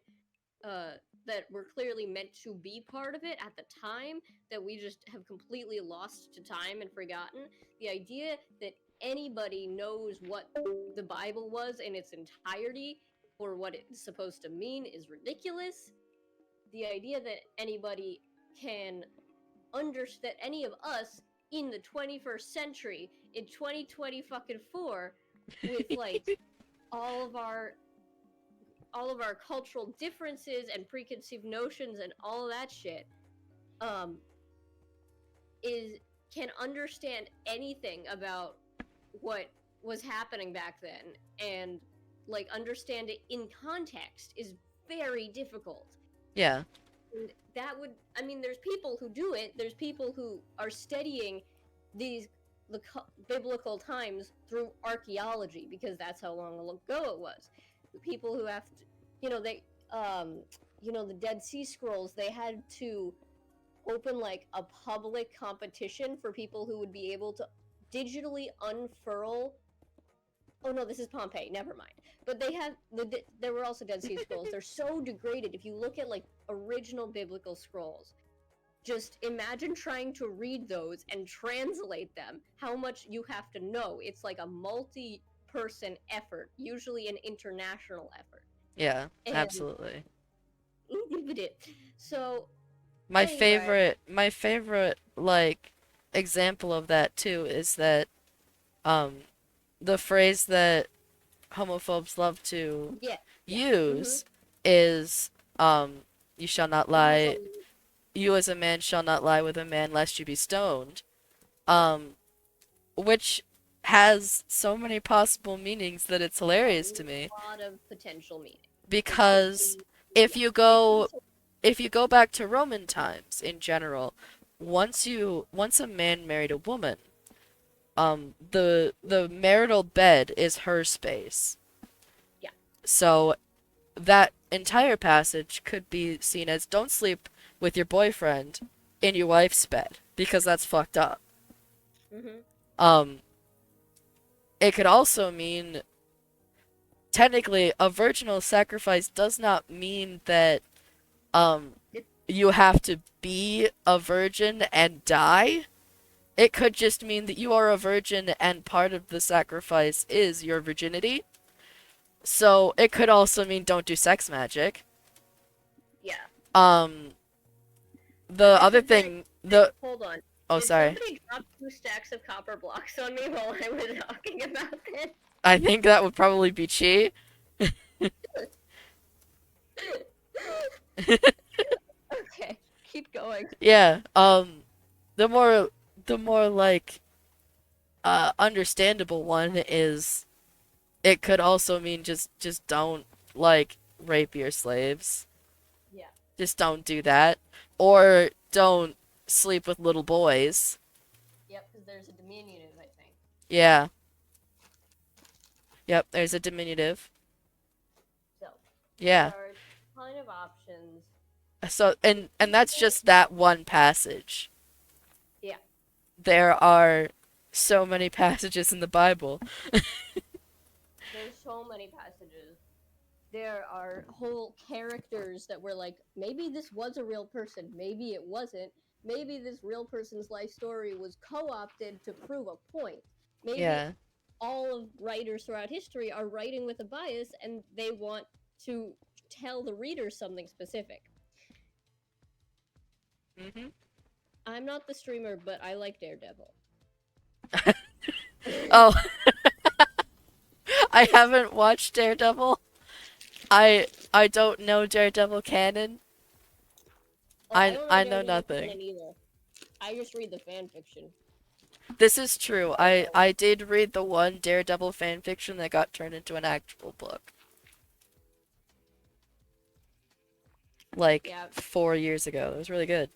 uh that were clearly meant to be part of it at the time that we just have completely lost to time and forgotten. The idea that anybody knows what the Bible was in its entirety or what it's supposed to mean is ridiculous. The idea that anybody can understand, any of us in the 21st century in 2020 fucking 4 with like all of our all of our cultural differences and preconceived notions and all of that shit, um is can understand anything about what was happening back then and like understand it in context is very difficult. Yeah. And that would, I mean, there's people who do it. There's people who are studying these biblical times through archaeology because that's how long ago it was. The people who have to, you know, they the Dead Sea Scrolls, they had to open like a public competition for people who would be able to digitally unfurl. Oh no, this is Pompeii. Never mind. But there were also Dead Sea Scrolls. They're so degraded. If you look at like original biblical scrolls, just imagine trying to read those and translate them. How much you have to know. It's like a multi-person effort, usually an international effort. Yeah. And Absolutely. so My anyway, favorite like example of that too is that um the phrase that homophobes love to yeah, yeah. Mm-hmm. use is you shall not It has a lie, you as a man shall not lie with a man lest you be stoned. yeah, um which has so many possible meanings that it's a hilarious to me lot of potential meaning. It could because be if yeah, you it could be go so if you go back to Roman times in general, once a man married a woman, the marital bed is her space. yeah. So that entire passage could be seen as don't sleep with your boyfriend in your wife's bed because that's fucked up. Mm-hmm. Um, it could also mean technically a virginal sacrifice does not mean that um It, you have to be a virgin and die. It could just mean that you are a virgin and part of the sacrifice is your virginity. So it could also mean don't do sex magic. yeah. Um, the This other is very. thing, the Hold on. oh Did sorry, somebody drop 2 stacks of copper blocks on me while I was talking about this? I think that would probably be chi. Okay, keep going. Yeah. The more the more like understandable one is it could also mean just don't like rape your slaves. Yeah. Just don't do that. Or don't sleep with little boys. Yep, because there's a diminutive, I think. Yeah. Yep, there's a diminutive. So there Yeah. are a ton of options. So and that's People, just that one passage. yeah, There are so many passages in the Bible. there's so many passages. there are whole characters that were like, maybe this was a real person, maybe it wasn't. Maybe this real person's life story was co-opted to prove a point. Maybe Yeah. all of writers throughout history are writing with a bias and they want to tell the reader something specific. Hmm. I'm not the streamer, but I like Daredevil. Oh, I haven't watched Daredevil. I don't know Daredevil canon. Oh, I I don't know I know Daredevil nothing. canon either. I just read the fan fiction. This is true. I So, I did read the one Daredevil fan fiction that got turned into an actual book like yeah, 4 years ago. It was really good.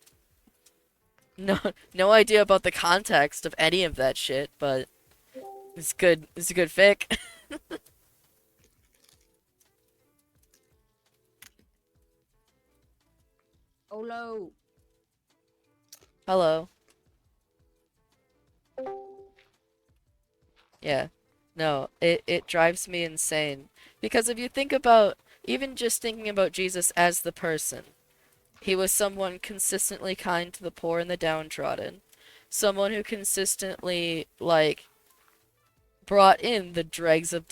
No no idea about the context of any of that shit, but it's good. It's a good fic. oh no. Hello. Yeah. No, it drives me insane because if you think about even just thinking about Jesus as the person, he was someone consistently kind to the poor and the downtrodden, someone who consistently like brought in the dregs of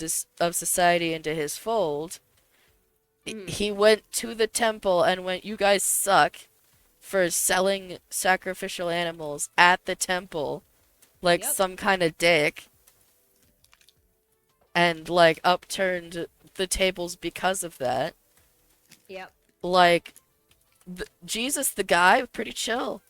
society into his fold. Mm-hmm. He went to the temple and went, "You guys suck for selling sacrificial animals at the temple like Yep. some kind of dick," and like upturned the tables because of that. Yep. Like Jesus the guy, pretty chill.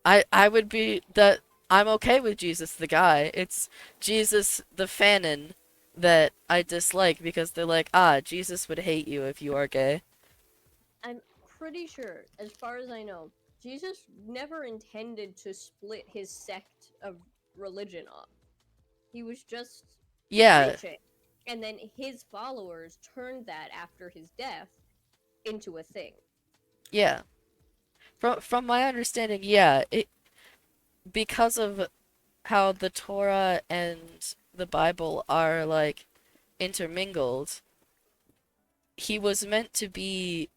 I would be that I'm okay with Jesus the guy. It's Jesus the fanon that I dislike because they're like, ah, Jesus would hate you if you are gay. I'm pretty sure, as far as I know, Jesus never intended to split his sect of religion off. He was just Yeah, preaching. And then his followers turned that after his death into a thing. yeah. From my understanding, yeah, it because of how the Torah and the Bible are like intermingled, he was meant to be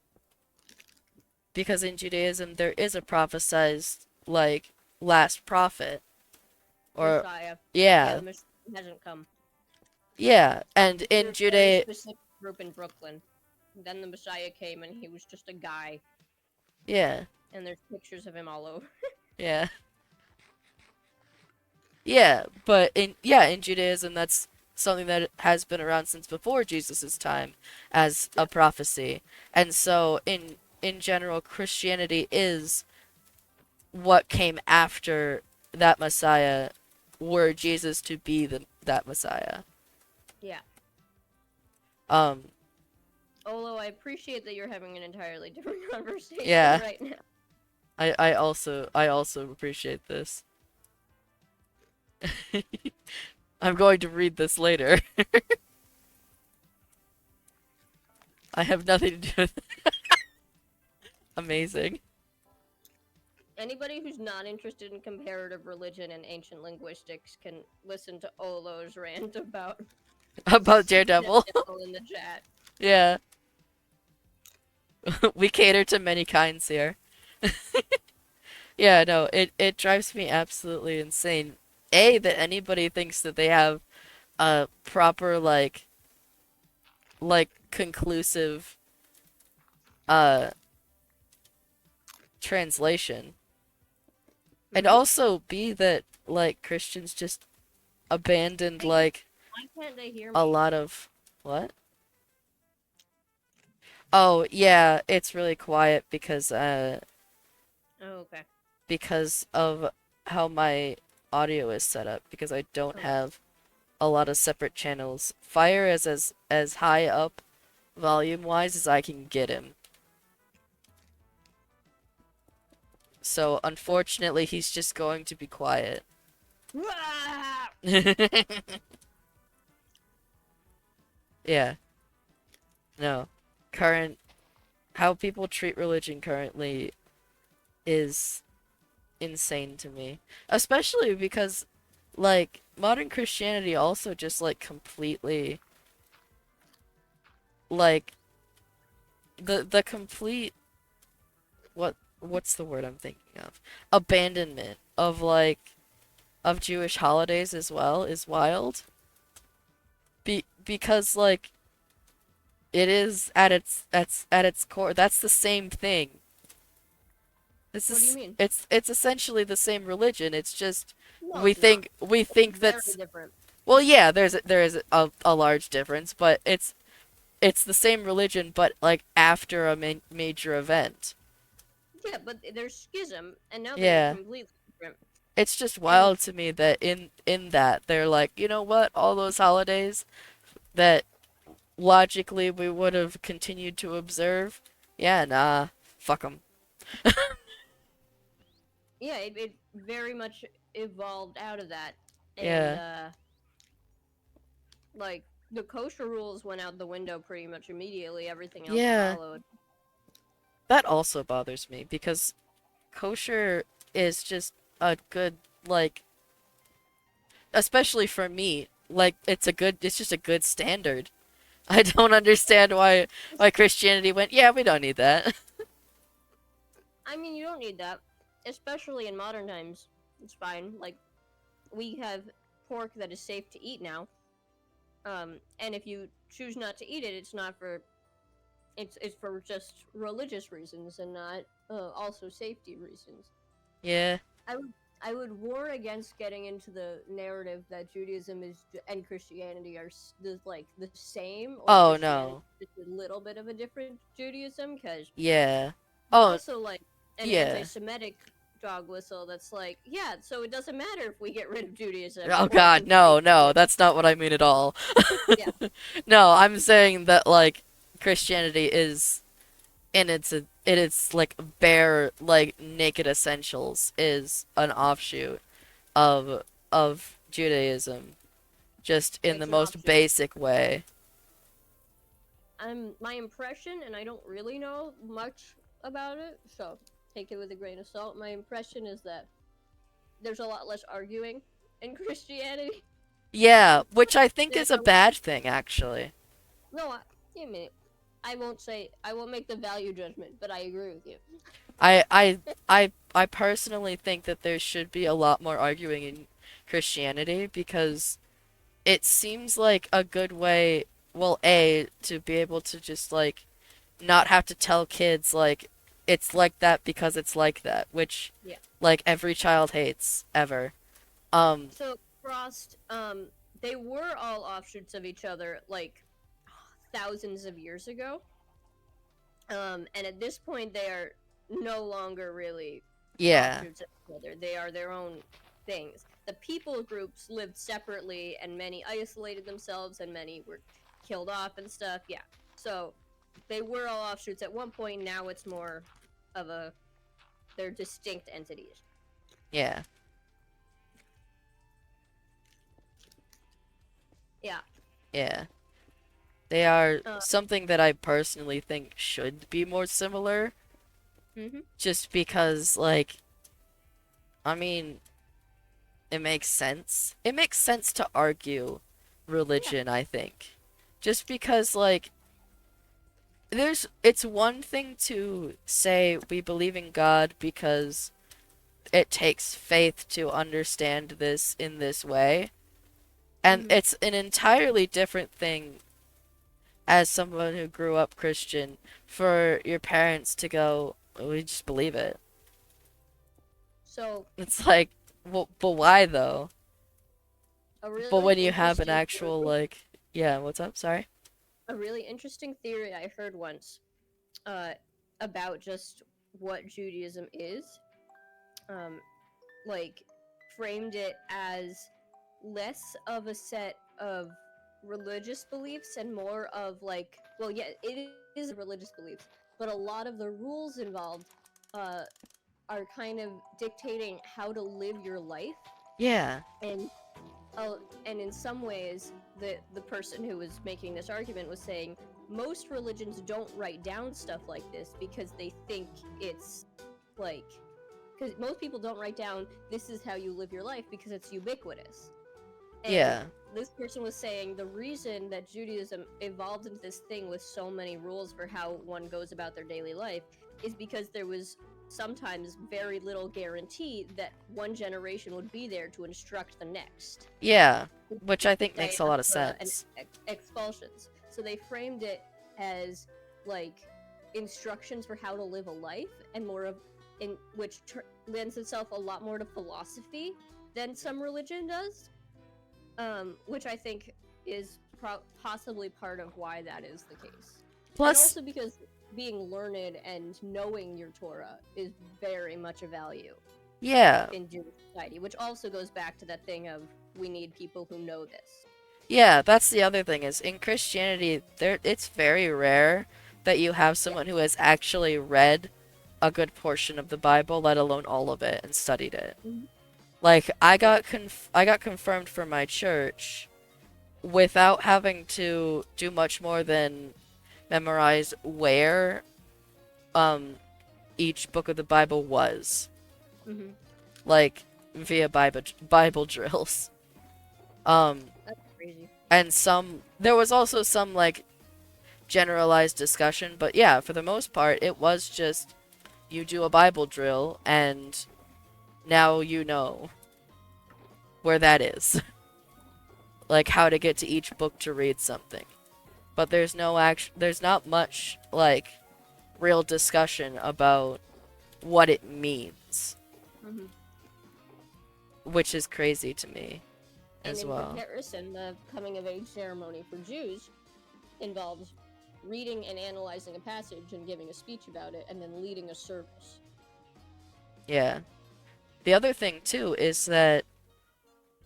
because in Judaism there is a prophesized like last prophet or Messiah. Yeah, yeah, the Messiah hasn't come. yeah, and in There's a very Judea, specific group in Brooklyn. Then the Messiah came and he was just a guy. yeah, And there's pictures of him all over. yeah, yeah, but in Judaism that's something that has been around since before Jesus's time as a Yep. prophecy, and so in general Christianity is what came after that Messiah, were Jesus to be that Messiah. Yeah. Um, Although I appreciate that you're having an entirely different conversation yeah, right now. I also appreciate this. I'm going to read this later. I have nothing to do with it. Amazing. Anybody who's not interested in comparative religion and ancient linguistics can listen to Olo's rant about About Daredevil. Daredevil in the chat. Yeah. We cater to many kinds here. Yeah, no, it drives me absolutely insane. A, that anybody thinks that they have a proper like conclusive uh translation. And Mm-hmm. also B, that like Christians just abandoned Hey, like why can't they hear a me? lot of what? Oh, yeah, it's really quiet Oh, okay. because of how my audio is set up because I don't Okay. have a lot of separate channels. Fire is as high up volume wise as I can get him. So So, unfortunately he's just going to be quiet. Wah! Yeah. No. Current how people treat religion currently is insane to me. Especially because like modern Christianity also just like completely like the complete what's the word I'm thinking of? Abandonment of of Jewish holidays as well is wild. Because like it is at its core that's the same thing. This What do you is mean? it's essentially the same religion. It's just No, it's not. we It's think very that's different. well yeah, there is a large difference, but it's the same religion but like after a major event. Yeah, but there's schism, and now they're Yeah. completely different. It's just And wild to me that in that they're like, you know what? All those holidays that logically we would have continued to observe. Yeah, nah, fuck them. yeah, it very much evolved out of that. And Yeah, like the kosher rules went out the window pretty much immediately. Everything else yeah. followed. That also bothers me because kosher is just a good like, especially for meat. Like it's just a good standard. I don't understand why Christianity went, yeah, we don't need that. I mean, you don't need that, especially in modern times. It's fine. Like we have pork that is safe to eat now. And if you choose not to eat it, it's not for it's for just religious reasons and not also safety reasons. Yeah. I would I would war against getting into the narrative that Judaism and Christianity are like the same, or Oh Christianity no. is just a little bit of a different Judaism, because Yeah. there's Oh, also like an yeah. anti-Semitic dog whistle that's like, yeah, so it doesn't matter if we get rid of Judaism Oh or God, no, integrate no, Judaism. that's not what I mean at all. Yeah, No, I'm saying that like Christianity is in its like bare like naked essentials is an offshoot of Judaism, just in the it's an most offshoot. basic way. My impression, and I don't really know much about it, so take it with a grain of salt. My impression is that there's a lot less arguing in Christianity. Yeah, which I think There's is a a lot. bad thing actually. No, give me. I won't say. I won't make the value judgment, but I agree with you. I I I personally think that there should be a lot more arguing in Christianity because it seems like a good way, well, A, to be able to just like not have to tell kids like it's like that because it's like that, which Yeah. like every child hates ever. So Frost, they were all offshoots of each other, like thousands of years ago. And at this point, they are no longer really Yeah. offshoots of each other. They are their own things. The people groups lived separately, and many isolated themselves, and many were killed off and stuff. Yeah. So they were all offshoots at one point. Now it's more of a they're distinct entities. Yeah. Yeah. Yeah. They are Uh, something that I personally think should be more similar mm-hmm. just because like I mean, it makes sense. It makes sense to argue Yeah. religion, I think. Just because like it's one thing to say we believe in God because it takes faith to understand this in this way. And Mm-hmm. it's an entirely different thing as someone who grew up Christian for your parents to go, "Oh, we just believe it." So It's like, well, but why though? a But really when you have an interesting actual theory, like, yeah, what's up? Sorry. a really interesting theory I heard once, uh, about just what Judaism is, um, like framed it as less of a set of religious beliefs and more of like, well, yeah, it is religious beliefs, but a lot of the rules involved uh, are kind of dictating how to live your life. Yeah. And uh, and in some ways, the person who was making this argument was saying most religions don't write down stuff like this because they think it's like, because most people don't write down this is how you live your life because it's ubiquitous. And Yeah. this person was saying the reason that Judaism evolved into this thing with so many rules for how one goes about their daily life is because there was sometimes very little guarantee that one generation would be there to instruct the next. Yeah. Which I think makes a lot of Diaspora and sense. expulsions. So they framed it as like instructions for how to live a life, and more of in which lends itself a lot more to philosophy than some religion does. Which I think is possibly part of why that is the case, and Plus, also because being learned and knowing your Torah is very much a value yeah. in Jewish society, which also goes back to that thing of we need people who know this. Yeah, that's the other thing is in Christianity, it's very rare that you have Yeah. someone who has actually read a good portion of the Bible, let alone all of it, and studied it. Mhm. Like I got confirmed for my church without having to do much more than memorize where um each book of the Bible was, Mm-hmm. like via Bible drills. Um That's crazy. and there was also some like generalized discussion, but yeah, for the most part it was just you do a Bible drill and now you know where that is. Like how to get to each book to read something. But there's not much like real discussion about what it means, Mm-hmm. which is crazy to me And as in well. comparison, the coming of age ceremony for Jews involves reading and analyzing a passage and giving a speech about it, and then leading a service. Yeah. The other thing too is that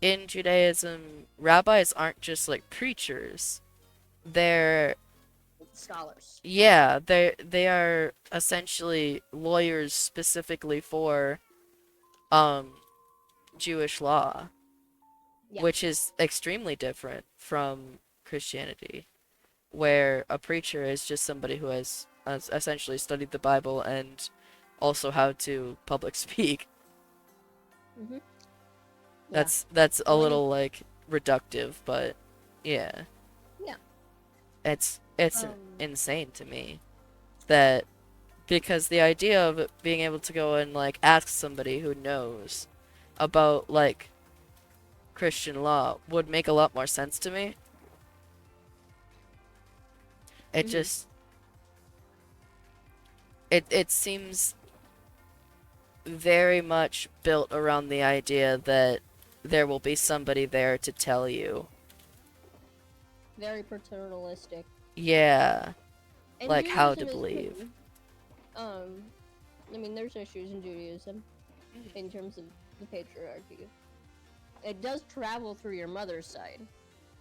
in Judaism, rabbis aren't just like preachers. They're Scholars. yeah, they are essentially lawyers specifically for um Jewish law, Yeah. which is extremely different from Christianity, where a preacher is just somebody who has essentially studied the Bible and also how to public speak. Mm-hmm. Yeah. That's a Well, I mean, little like reductive, but yeah, yeah. it's Um. insane to me that because the idea of being able to go and like ask somebody who knows about like Christian law would make a lot more sense to me. It Mm-hmm. just it seems very much built around the idea that there will be somebody there to tell you. Very paternalistic. Yeah, And like how to Judaism is believe. too. Um. I mean, there's issues in Judaism in terms of the patriarchy. It does travel through your mother's side,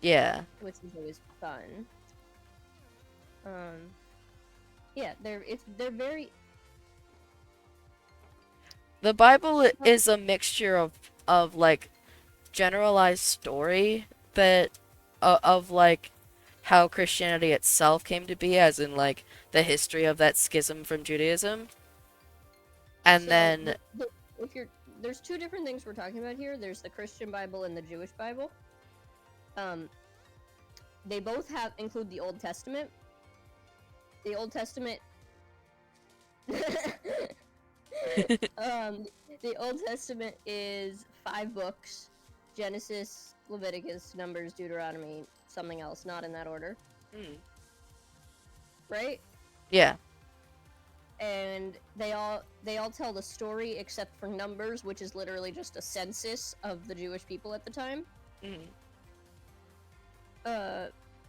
Yeah. which is always fun. Um. Yeah, they're very. The Bible is a mixture of like generalized story that of like how Christianity itself came to be as in like the history of that schism from Judaism. And So then if you're there's two different things we're talking about here. There's the Christian Bible and the Jewish Bible. Um, they both have include the Old Testament. The Old Testament. um, the Old Testament is 5 books: Genesis, Leviticus, Numbers, Deuteronomy, something else, not in that order, right? yeah. And they all tell the story except for Numbers, which is literally just a census of the Jewish people at the time. Mm.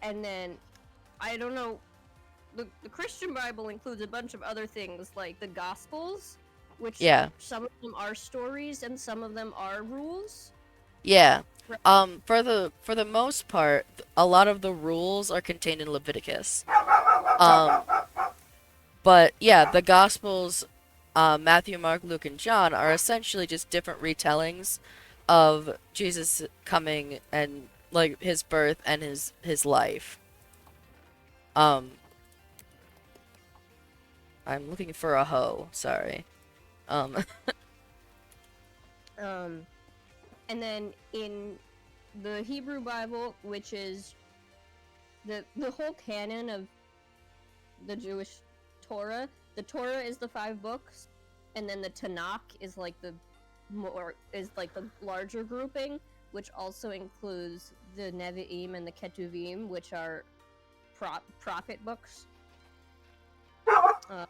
And then I don't know. The Christian Bible includes a bunch of other things like the Gospels, which Yeah. some of them are stories and some of them are rules. Yeah. Right. For the most part, a lot of the rules are contained in Leviticus. But yeah, the Gospels, Matthew, Mark, Luke, and John are essentially just different retellings of Jesus coming and like his birth and his life. Um, I'm looking for a hoe. Sorry. Um, And then in the Hebrew Bible, which is the whole canon of the Jewish Torah. The Torah is the 5 books, and then the Tanakh is like the larger grouping, which also includes the Nevi'im and the Ketuvim, which are prophet books uh,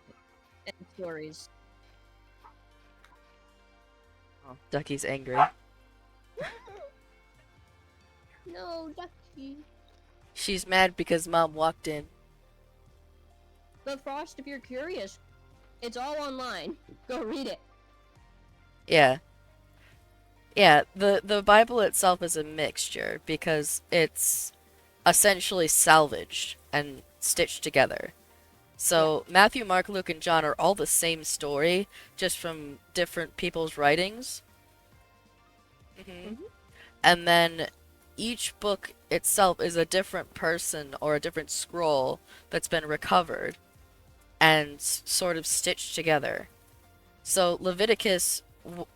and stories. Oh, Ducky's angry. No, Ducky. She's mad because Mom walked in. But Frost, if you're curious, it's all online. Go read it. Yeah. Yeah, the Bible itself is a mixture because it's essentially salvaged and stitched together. So Matthew, Mark, Luke, and John are all the same story, just from different people's writings. Mm-hmm. And then each book itself is a different person or a different scroll that's been recovered and sort of stitched together. So Leviticus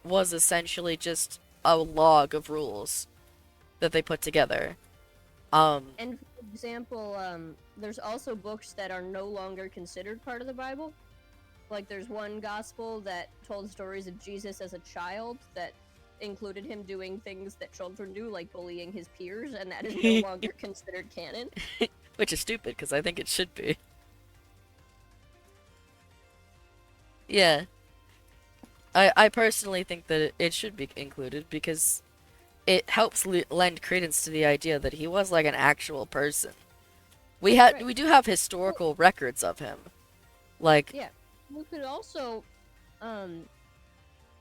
was essentially just a log of rules that they put together. And for example, there's also books that are no longer considered part of the Bible. Like there's one gospel that told stories of Jesus as a child that included him doing things that children do, like bullying his peers, and that is no longer considered canon. Which is stupid because I think it should be. Yeah. I personally think that it should be included because it helps lend credence to the idea that he was like an actual person. Right. We do have historical records of him. Like Yeah. We could also um,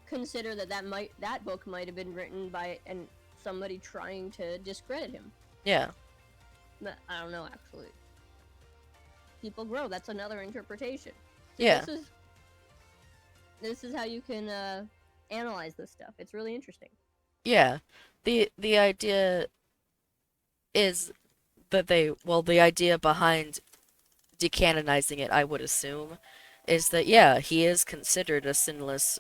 consider that book might have been written by somebody trying to discredit him. yeah. But I don't know actually. People grow. That's another interpretation. See, Yeah. this is how you can analyze this stuff. It's really interesting. Yeah. The idea is that the idea behind decanonizing it, I would assume, is that yeah, he is considered a sinless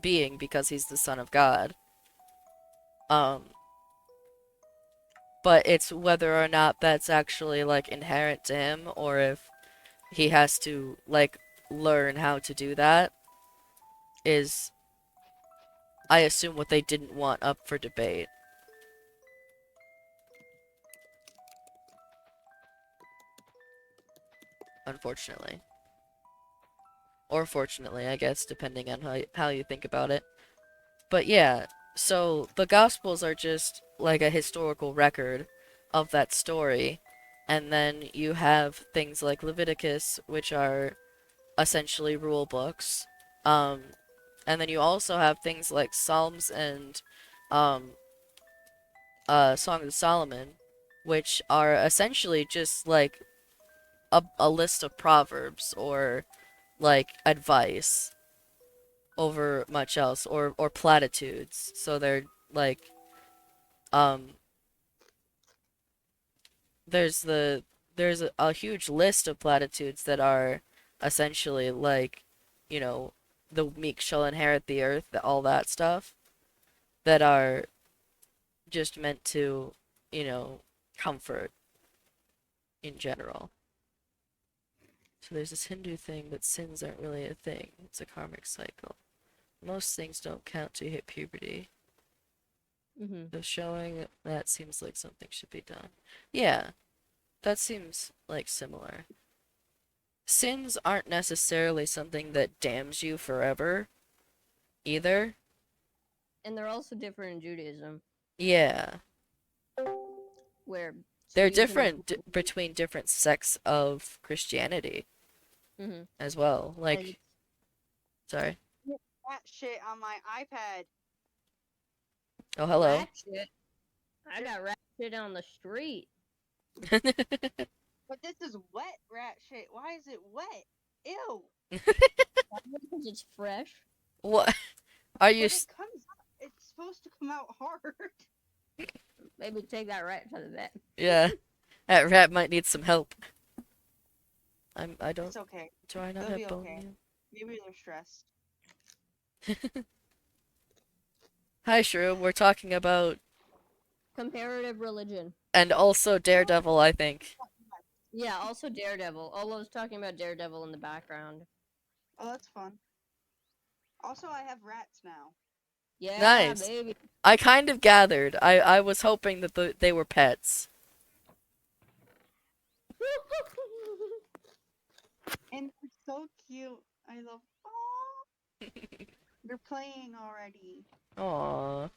being because he's the son of God. Um but it's whether or not that's actually like inherent to him or if he has to like learn how to do that is I assume what they didn't want up for debate. Unfortunately. Or fortunately, I guess, depending on how you think about it. But yeah, so the Gospels are just like a historical record of that story. And then you have things like Leviticus, which are essentially rule books. Um, and then you also have things like Psalms and um, Song of Solomon, which are essentially just like a list of proverbs or like advice over much else or platitudes. So they're like um there's a huge list of platitudes that are essentially like, you know, the meek shall inherit the earth, all that stuff that are just meant to, you know, comfort in general. So there's this Hindu thing that sins aren't really a thing. It's a karmic cycle. Most things don't count to hit puberty. Mm-hmm. So showing that seems like something should be done. Yeah, that seems like similar. Sins aren't necessarily something that damns you forever either. And they're also different in Judaism, Yeah. where They're Judaism is. different between different sects of Christianity Mm-hmm. as well. And Like, sorry. That shit on my iPad. Oh, hello. rat shit. I got rat shit on the street. But this is wet rat shit. Why is it wet? Ew. Because it's fresh. What? Are you But it comes out. It's supposed to come out hard. Maybe take that rat to the vet. Yeah. That rat might need some help. I don't It's okay. do I not They'll have be bone okay. meal? Maybe they're stressed. Hi, Shrew. We're talking about Comparative religion. And also Daredevil, I think. Yeah, also Daredevil. Olo's talking about Daredevil in the background. Oh, that's fun. Also, I have rats now. Yeah, Nice. baby. I kind of gathered. I was hoping that they were pets. And they're so cute. I love. Oh, they're playing already. Aww.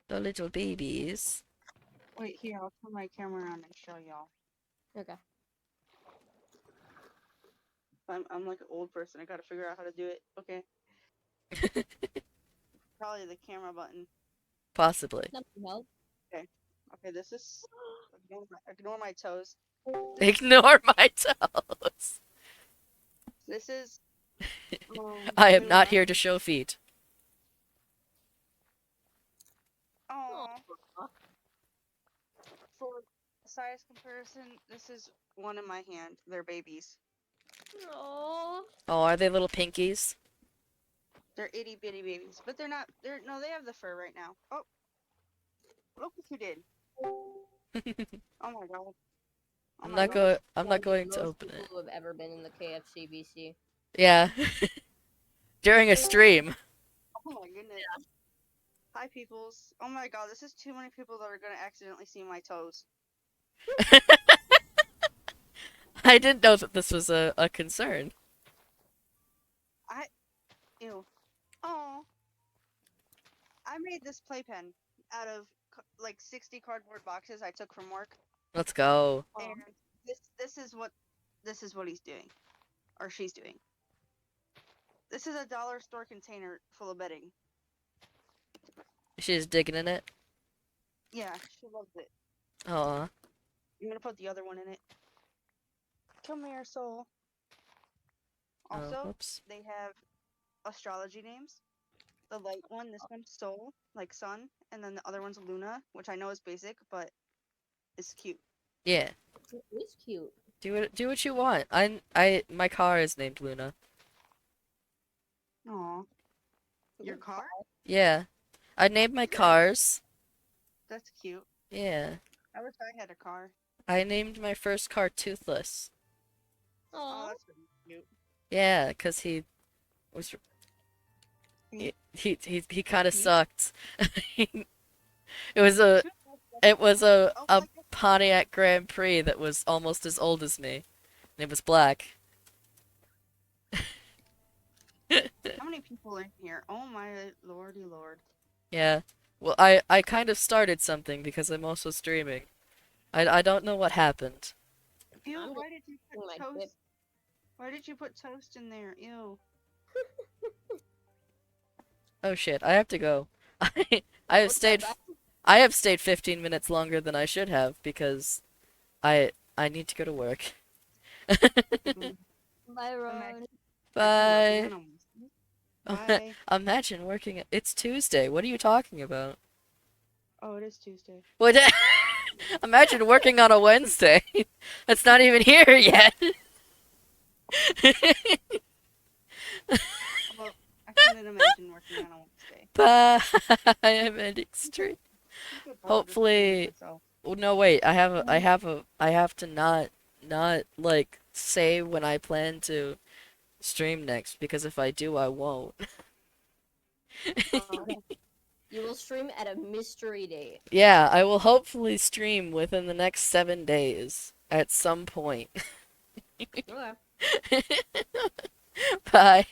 The little babies. Wait, here, I'll turn my camera on and show y'all. Okay. I'm like an old person. I gotta figure out how to do it. Okay. Probably the camera button. Possibly. Nothing else. Okay. Okay, this is. Ignore my toes. Ignore my toes. This is. I am not Luna. here to show feet. Aww. Aw. For size comparison, this is one in my hand. They're babies. Aw. Oh, are they little pinkies? They're itty bitty babies, but they're not. They're no. They have the fur right now. Oh, look what you did. Oh my god. Oh my god. I'm not going to Most open people it. who have ever been in the KFCbc. Yeah. During a stream. Oh my goodness. Hi, peoples. Oh my god, this is too many people that are gonna accidentally see my toes. I didn't know that this was a concern. Ew. Oh. I made this playpen out of like 60 cardboard boxes I took from work, Let's go. and this is what he's doing, or she's doing. This is a dollar store container full of bedding. She's digging in it. Yeah, she loves it. Aw. I'm gonna put the other one in it. Come here, soul. Also, Oh, whoops. they have astrology names. The light one, this one's Soul, like sun, and then the other one's Luna, which I know is basic, but it's cute. Yeah. It is cute. Do what you want. My car is named Luna. Aw. Your car? Yeah. I named my cars. That's cute. Yeah. I wish I had a car. I named my first car Toothless. Oh, Aw. that's really cute. Yeah, 'cause he was he kind of He? sucked. It was a it was Oh, a my Pontiac Grand Prix that was almost as old as me. And it was black. God. How many people are in here? Oh my lordy lord. Yeah. Well, I kind of started something because I'm also streaming. I don't know what happened. Ew, I'm why did you put my toast? dip. Why did you put toast in there? Ew. Oh shit, I have to go. I have What's stayed that? I have stayed 15 minutes longer than I should have because I need to go to work. Bye, Ron. Imagine Bye. working on a Wednesday. Bye. Imagine working it's Tuesday. What are you talking about? Oh, it is Tuesday. What? Imagine working on a Wednesday. That's not even here yet. Well, I couldn't imagine working on a Wednesday. Bye. I'm ending stream. I could probably just Hopefully, do it myself. oh, no, wait. I have to not like say when I plan to stream next because if I do, I won't. You will stream at a mystery date. Yeah, I will hopefully stream within the next 7 days at some point. Okay. Bye.